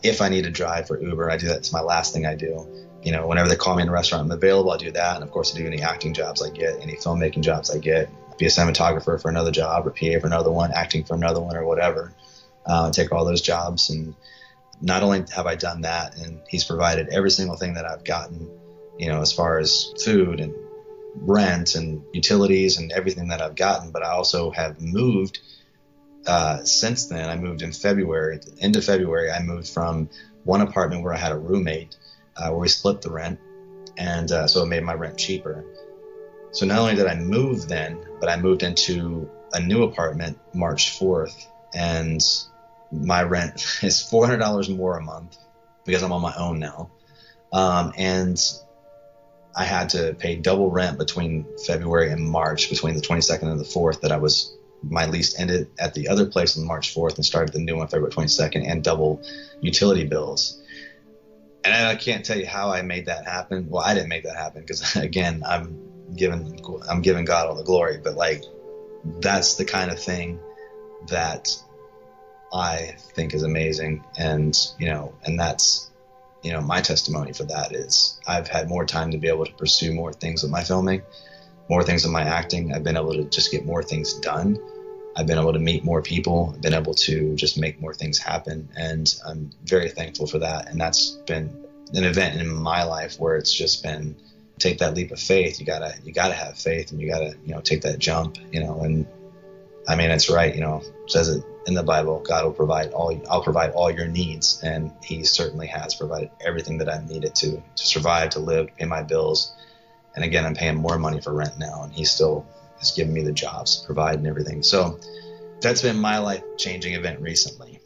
if I need to drive for Uber, I do that. It's my last thing I do. Whenever they call me in a restaurant, I'm available, I'll do that. And of course, I do any acting jobs I get, any filmmaking jobs I get. be a cinematographer for another job, or PA for another one, acting for another one, or whatever. Take all those jobs, and not only have I done that, and he's provided every single thing that I've gotten, as far as food and rent and utilities and everything that I've gotten, but I also have moved since then. I moved in February. At the end of February, I moved from one apartment where I had a roommate, where we split the rent, and so it made my rent cheaper. So not only did I move then, but I moved into a new apartment March 4th, and my rent is $400 more a month because I'm on my own now. And I had to pay double rent between February and March, between the 22nd and the 4th, that my lease ended at the other place on March 4th and started the new one February 22nd, and double utility bills. And I can't tell you how I made that happen. Well, I didn't make that happen because, again, I'm giving God all the glory. But like, that's the kind of thing that I think is amazing. And that's, my testimony for that is I've had more time to be able to pursue more things with my filming, more things with my acting. I've been able to just get more things done. I've been able to meet more people. I've been able to just make more things happen. And I'm very thankful for that. And that's been an event in my life where it's just been, take that leap of faith. You gotta have faith, and you gotta, take that jump, and I mean, it's right. It says it in the Bible, I'll provide all your needs. And he certainly has provided everything that I needed to survive, to live, to pay my bills. And again, I'm paying more money for rent now, and he still has given me the jobs, provide and everything. So that's been my life-changing event recently.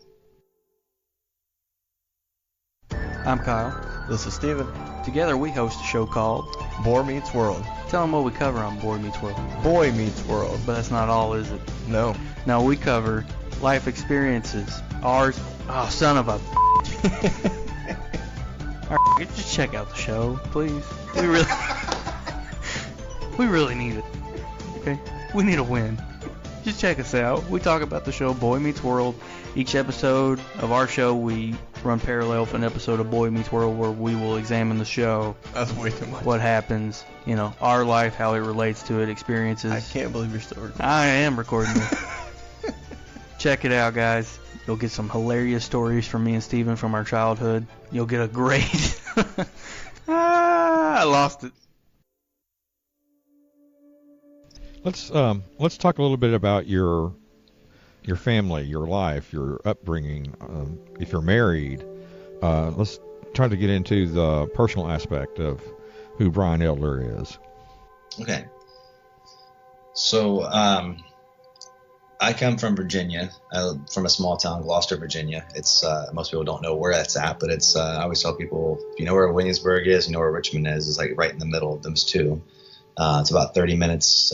I'm Kyle. This is Steven. Together we host a show called Boy Meets World. Tell them what we cover on Boy Meets World. Boy Meets World. But that's not all, is it? No. No, we cover life experiences. Ours. Oh, son of a Alright, just check out the show, please. We really need it. Okay? We need a win. Just check us out. We talk about the show Boy Meets World. Each episode of our show, we run parallel with an episode of Boy Meets World, where we will examine the show. That's way too much. What happens, our life, how it relates to it, experiences. I can't believe you're still recording. I am recording it. Check it out, guys. You'll get some hilarious stories from me and Steven from our childhood. You'll get a great... I lost it. Let's talk a little bit about your family, your life, your upbringing. If you're married, let's try to get into the personal aspect of who Brian Elder is. Okay. So I come from Virginia, from a small town, Gloucester, Virginia. It's most people don't know where that's at, but it's I always tell people, if you know where Williamsburg is, you know where Richmond is. It's like right in the middle of those two. It's about 30 minutes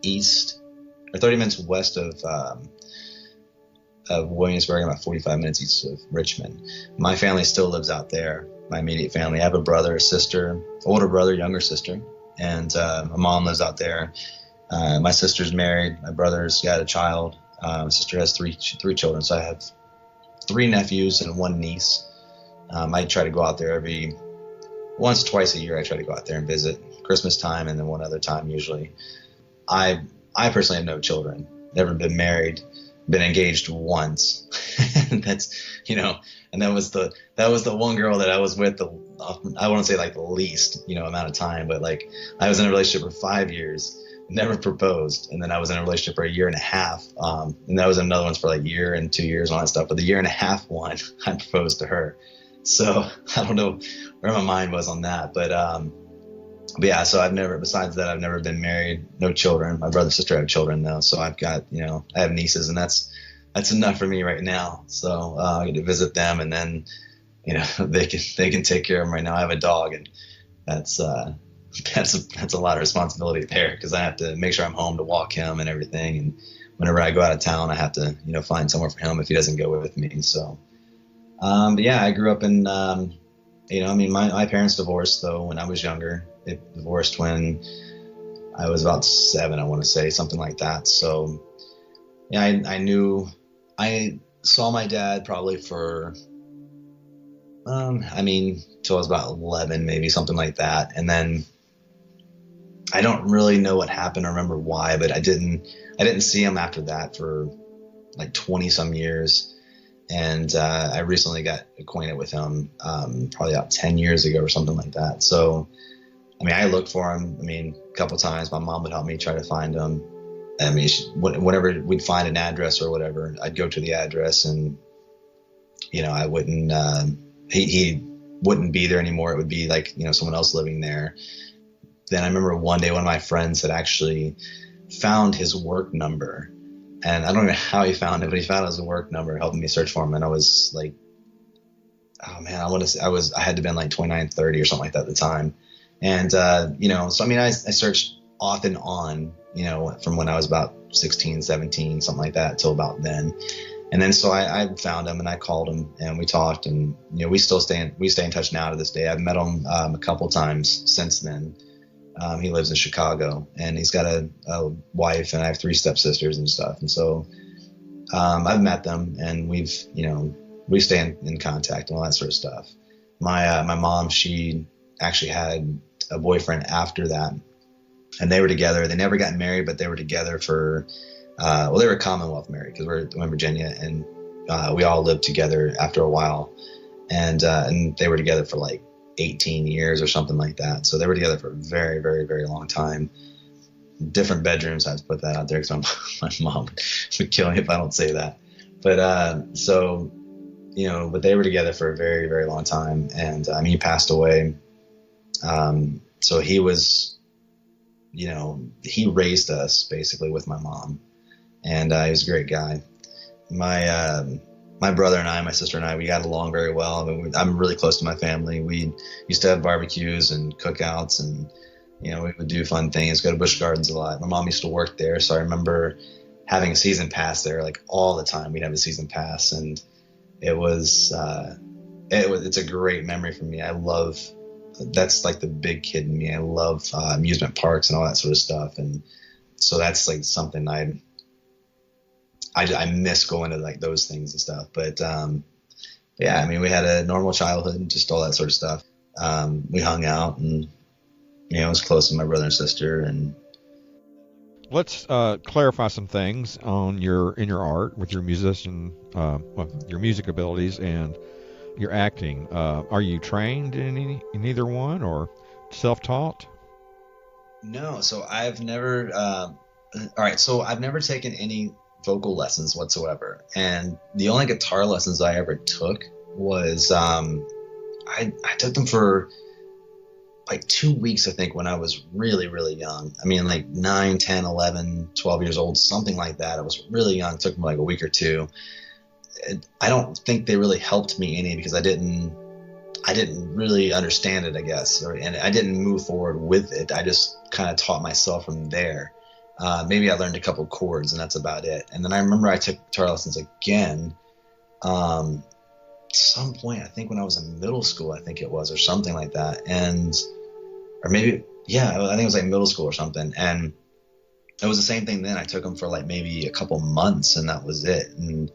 east, or 30 minutes west of Williamsburg, and about 45 minutes east of Richmond. My family still lives out there. My immediate family. I have a brother, a sister, older brother, younger sister, and my mom lives out there. My sister's married. My brother's got a child. My sister has three children, so I have 3 nephews and 1 niece. I try to go out there once, twice a year. I try to go out there and visit, Christmas time, and then one other time usually. I personally have no children, never been married, been engaged once. That's, and that was the one girl that I was with I wouldn't say the least, amount of time, but I was in a relationship for 5 years, never proposed. And then I was in a relationship for a year and a half. And that was another one for a year and 2 years and all that stuff. But the year and a half one, I proposed to her. So I don't know where my mind was on that, but yeah, so besides that, I've never been married, no children. My brother and sister have children though. So I've got, I have nieces, and that's enough for me right now. So I get to visit them, and then, they can take care of them right now. I have a dog, and that's a lot of responsibility there, because I have to make sure I'm home to walk him and everything. And whenever I go out of town, I have to, find somewhere for him if he doesn't go with me. So, but yeah, I grew up in, my parents divorced though when I was younger. They divorced when I was about 7, I want to say, something like that. So yeah, I saw my dad probably for, till I was about 11, maybe, something like that. And then I don't really know what happened or remember why, but I didn't see him after that for like 20 some years. And I recently got acquainted with him probably about 10 years ago or something like that. So, I mean, I looked for him. I mean, a couple times my mom would help me try to find him. I mean, whenever we'd find an address or whatever, I'd go to the address and, you know, I wouldn't, he wouldn't be there anymore. It would be like, you know, someone else living there. Then I remember one day one of my friends had actually found his work number, and I don't know how he found it, but he found his work number, helping me search for him. And I was like, oh man, I had to been like 29, 30 or something like that at the time. And, you know, so I mean, I searched off and on, you know, from when I was about 16, 17, something like that, till about then. And then so I found him and I called him and we talked, and, you know, we stay in touch now to this day. I've met him a couple times since then. He lives in Chicago, and he's got a wife, and I have 3 stepsisters and stuff. And so I've met them, and we stay in contact and all that sort of stuff. My mom, she actually had a boyfriend after that, and they were together. They never got married, but they were together for they were Commonwealth married, because we're in Virginia, and we all lived together after a while, and they were together for like 18 years or something like that. So they were together for a very, very, very long time. Different bedrooms. I have to put that out there because my mom would kill me if I don't say that. But so, you know, but they were together for a very, very long time. And I mean, he passed away. So he was, you know, he raised us basically with my mom, and he was a great guy. My brother and I, my sister and I, we got along very well. I mean, I'm really close to my family. We used to have barbecues and cookouts, and, you know, we would do fun things, go to Busch Gardens a lot. My mom used to work there, so I remember having a season pass there, like all the time. We'd have a season pass, and it's a great memory for me. That's like the big kid in me. I love amusement parks and all that sort of stuff, and so that's like something I miss going to like those things and stuff. But yeah, I mean, we had a normal childhood and just all that sort of stuff. We hung out, and, you know, I was close to my brother and sister. And let's clarify some things in your art with your your music abilities and your acting. Are you trained in either one, or self-taught? No, so I've never. All right, so I've never taken any vocal lessons whatsoever, and the only guitar lessons I ever took was I took them for like 2 weeks, I think, when I was really, really young. I mean, like 9, 10, 11, 12 years old, something like that. I was really young. It took them like a week or two. I don't think they really helped me any, because I didn't really understand it, I guess, and I didn't move forward with it. I just kind of taught myself from there. Maybe I learned a couple chords, and that's about it. And then I remember I took guitar lessons again some point, I think when I was in middle school, I think it was, or something like that. Or maybe, yeah, I think it was like middle school or something. And it was the same thing then. I took them for like maybe a couple months, and that was it. And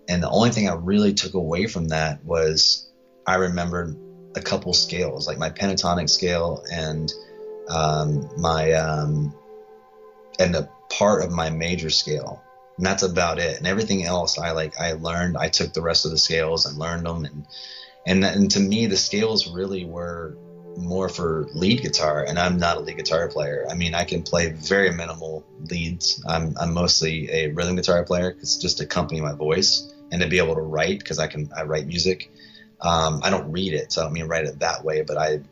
the only thing I really took away from that was I remembered a couple scales, like my pentatonic scale and and the part of my major scale, and that's about it. And everything else I learned. I took the rest of the scales and learned them, and to me the scales really were more for lead guitar, and I'm not a lead guitar player. I mean, I can play very minimal leads. I'm mostly a rhythm guitar player, because just to accompany my voice and to be able to write, because I write music. I don't read it, so I don't mean write it that way, but I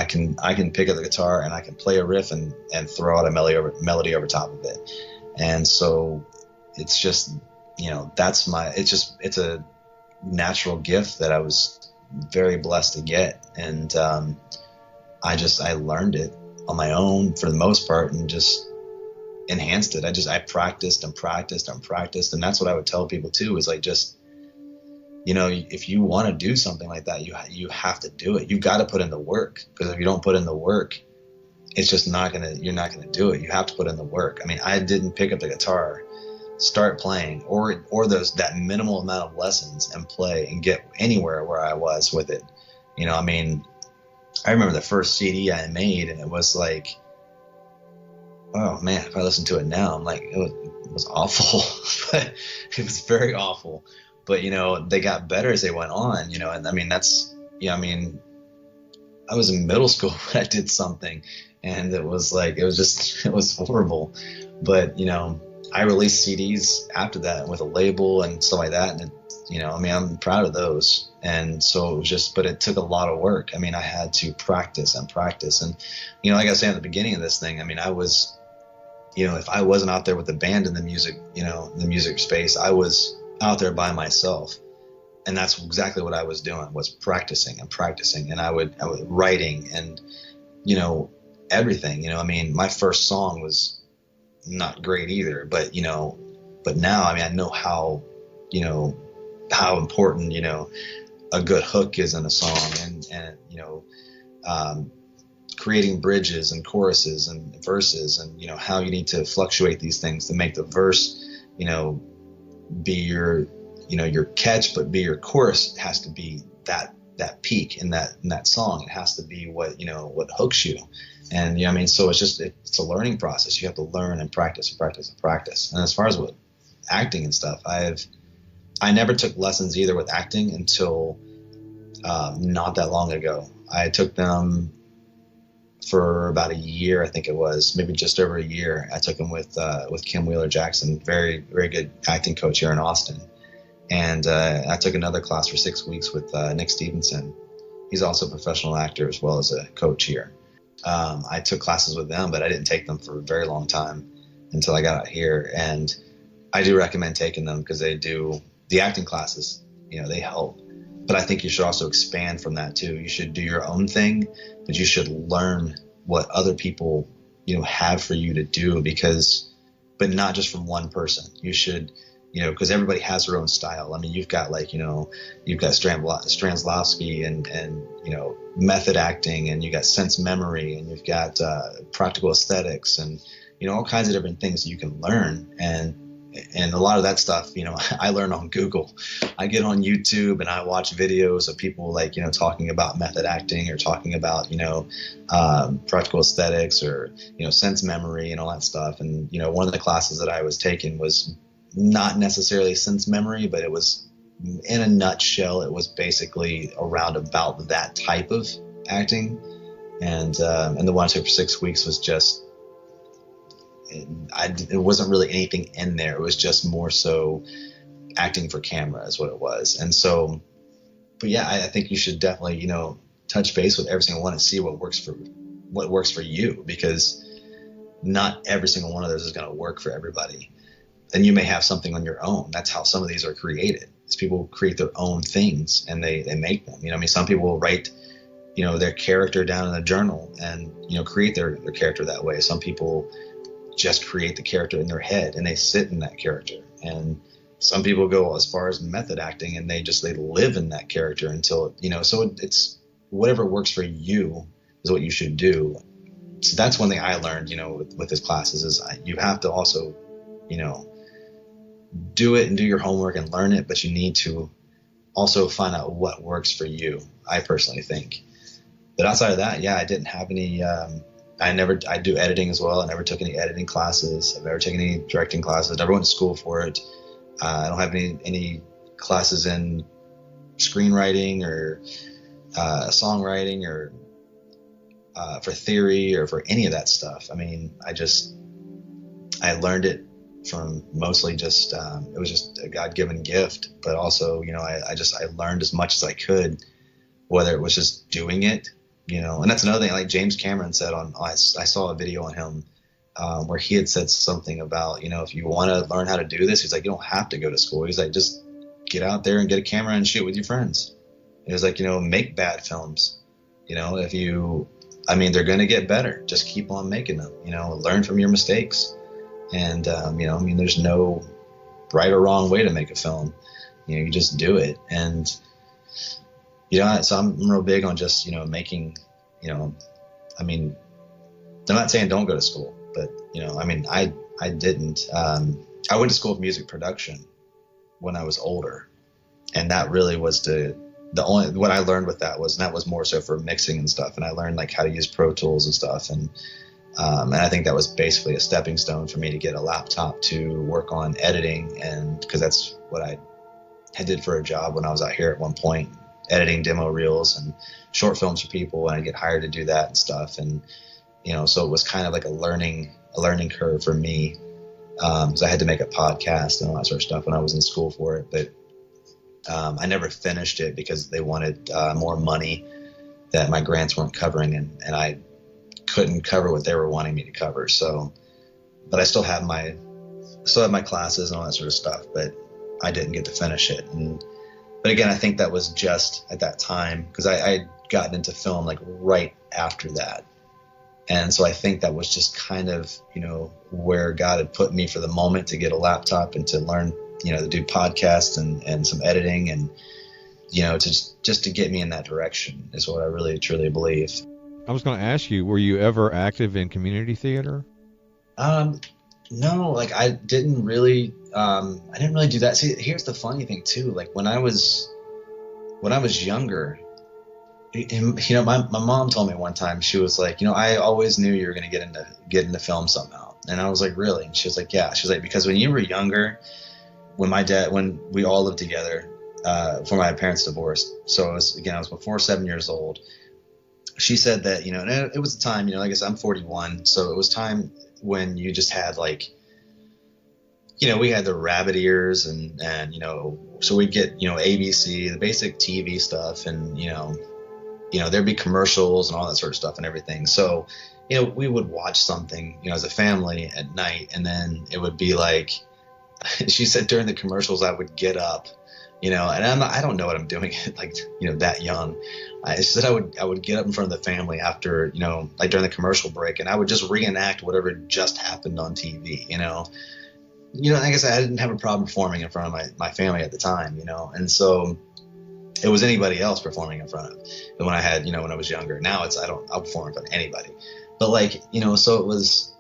can pick up the guitar and I can play a riff and throw out a melody over top of it. And so it's just, you know, it's a natural gift that I was very blessed to get. And I learned it on my own for the most part, and just enhanced it. I practiced and practiced and practiced. And that's what I would tell people too, is like, just, you know, if you want to do something like that, you have to do it. You've got to put in the work, because if you don't put in the work, it's just you're not gonna do it. You have to put in the work. I mean, I didn't pick up the guitar, start playing, or that minimal amount of lessons and play and get anywhere where I was with it. You know, I mean, I remember the first CD I made, and it was like, oh man, if I listen to it now, I'm like, it was awful. But it was very awful. But, they got better as they went on, and I mean, I was in middle school when I did something, and it was horrible. But, I released CDs after that with a label and stuff like that. And, I'm proud of those. And so it was but it took a lot of work. I mean, I had to practice and practice. And, like I was saying at the beginning of this thing, I mean, I was, if I wasn't out there with the band in the music, the music space, I was out there by myself. And that's exactly what I was doing, was practicing and practicing. And I would writing and, everything, I mean, my first song was not great either, but, but now, I mean, I know how important, a good hook is in a song, and creating bridges and choruses and verses, and, how you need to fluctuate these things to make the verse, be your catch, but be your chorus. It has to be that peak in that song. It has to be what hooks you. And I mean, so it's a learning process. You have to learn and practice and practice and practice. And as far as with acting and stuff, I never took lessons either with acting until not that long ago. I took them for about a year, I think it was, maybe just over a year. I took them with Kim Wheeler Jackson, very, very good acting coach here in Austin. And I took another class for 6 weeks with Nick Stevenson. He's also a professional actor as well as a coach here. I took classes with them, but I didn't take them for a very long time until I got out here. And I do recommend taking them because they do the acting classes, they help. But I think you should also expand from that too. You should do your own thing, but you should learn what other people, have for you to do, but not just from one person. You should, because everybody has their own style. I mean, you've got you've got Stranslavsky and method acting, and you got sense memory, and you've got practical aesthetics, and, all kinds of different things that you can learn. And a lot of that stuff, I learn on Google. I get on YouTube and I watch videos of people talking about method acting, or talking about, practical aesthetics, or, sense memory and all that stuff. And, one of the classes that I was taking was not necessarily sense memory, but it was, in a nutshell, it was basically around about that type of acting. And the one I took for 6 weeks was just, it wasn't really anything in there. It was just more so acting for camera is what it was. And so, but yeah, I think you should definitely, touch base with every single one and see what works for you, because not every single one of those is going to work for everybody. And you may have something on your own. That's how some of these are created. Is people create their own things and they make them. I mean, some people will write, their character down in a journal and, create their character that way. Some people just create the character in their head and they sit in that character. And some people go as far as method acting and they live in that character until, so it's whatever works for you is what you should do. So that's one thing I learned, with this classes is you have to also, do it and do your homework and learn it, but you need to also find out what works for you, I personally think. But outside of that, yeah, I didn't have any, I do editing as well. I never took any editing classes. I've never taken any directing classes. Never went to school for it. I don't have any classes in screenwriting or songwriting or for theory or for any of that stuff. I mean, I learned it from mostly just, it was just a God-given gift, but also, I learned as much as I could, whether it was just doing it, and that's another thing, like James Cameron said I saw a video on him where he had said something about, if you want to learn how to do this, he's like, you don't have to go to school. He's like, just get out there and get a camera and shoot with your friends. He was like, make bad films, they're going to get better. Just keep on making them, learn from your mistakes. And, there's no right or wrong way to make a film. You just do it. And, so I'm real big on just, making, I'm not saying don't go to school, but, I didn't. I went to school of music production when I was older. And that really was what I learned with that was more so for mixing and stuff. And I learned how to use Pro Tools and stuff. And, And I think that was basically a stepping stone for me to get a laptop to work on editing, and because that's what I did for a job when I was out here at one point, editing demo reels and short films for people, and I get hired to do that and stuff. And so it was kind of like a learning curve for me, because I had to make a podcast and all that sort of stuff when I was in school for it. But I never finished it because they wanted more money that my grants weren't covering, and I couldn't cover what they were wanting me to cover. So, but I still have my classes and all that sort of stuff, but I didn't get to finish it. But again, I think that was just at that time, because I had gotten into film like right after that. And so I think that was just kind of, where God had put me for the moment to get a laptop and to learn, to do podcasts and some editing, and, to get me in that direction is what I really, truly believe. I was going to ask you, were you ever active in community theater? No, like I didn't really do that. See, here's the funny thing too. Like when I was younger, my mom told me one time, she was like, I always knew you were going to get into film somehow. And I was like, really? And she was like, yeah. She was like, because when you were younger, when we all lived together, before my parents divorced. So I was before 7 years old. She said that, and it was a time, like I said, I'm 41. So it was time when you just had like, we had the rabbit ears and so we'd get, ABC, the basic TV stuff, and, there'd be commercials and all that sort of stuff and everything. So, we would watch something, as a family at night, and then it would be like, she said during the commercials, I would get up, and I don't know what I'm doing like, that young. I said I would get up in front of the family after, like during the commercial break, and I would just reenact whatever just happened on TV, like I said, I didn't have a problem performing in front of my family at the time, and so it was anybody else performing in front of when I had, when I was younger. Now I'll perform in front of anybody, but like, so it was,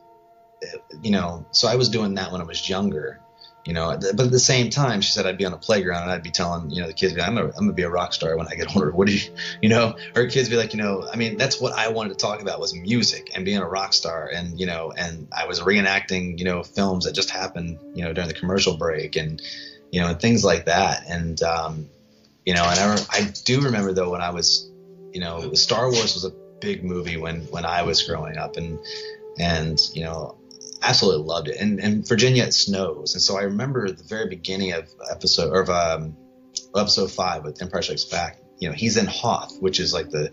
so I was doing that when I was younger. But at the same time, she said I'd be on a playground and I'd be telling, the kids, I'm gonna be a rock star when I get older. What do her kids be like, that's what I wanted to talk about, was music and being a rock star. And, and I was reenacting, films that just happened, during the commercial break, and, and things like that. And, and I do remember though, when I was, Star Wars was a big movie when I was growing up, and, absolutely loved it. And in Virginia it snows, and so I remember the very beginning of episode 5 with Empire Strikes Back. He's in Hoth, which is like the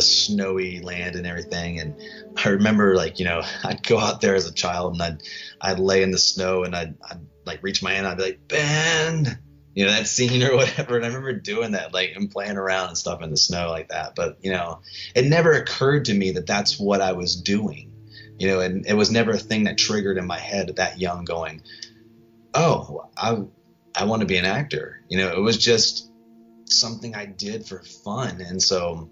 snowy land and everything. And I remember like, I'd go out there as a child and I'd lay in the snow and I'd like reach my hand, I'd be like, Ben, that scene or whatever. And I remember doing that, like, and playing around and stuff in the snow like that. But it never occurred to me that that's what I was doing. And it was never a thing that triggered in my head that young, going, oh, I want to be an actor. It was just something I did for fun. And so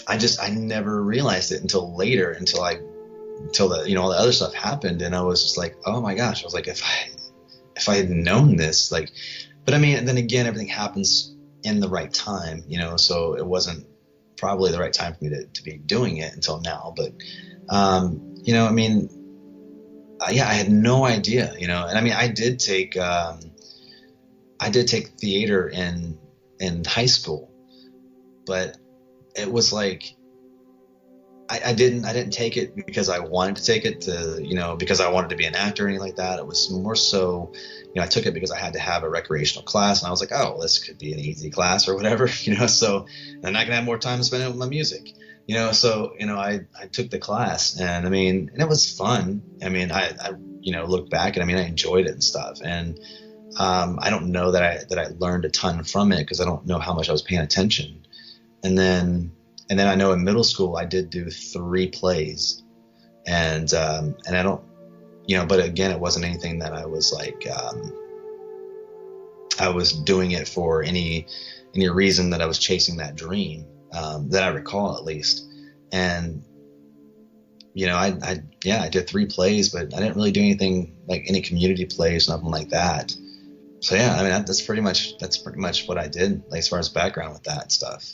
I never realized it until later, until the, all the other stuff happened. And I was just like, oh my gosh, I was like, if I had known this, like, but I mean, and then again, everything happens in the right time, so it wasn't probably the right time for me to be doing it until now. But, I had no idea, and I mean, I did take theater in high school, but it was like, I didn't take it because I wanted to take it to, because I wanted to be an actor or anything like that. It was more so, I took it because I had to have a recreational class, and I was like, oh, well, this could be an easy class or whatever, so then I can have more time to spend it with my music. So, I took the class, and I mean, and it was fun. I mean, I look back, and I mean, I enjoyed it and stuff. And, I don't know that I learned a ton from it, because I don't know how much I was paying attention. And then I know in middle school, I did do 3 plays, and I don't, but again, it wasn't anything that I was like, I was doing it for any reason that I was chasing that dream. That I recall, at least. And, I did 3 plays, but I didn't really do anything like any community plays, nothing like that. So yeah, I mean, that's pretty much what I did, like, as far as background with that stuff.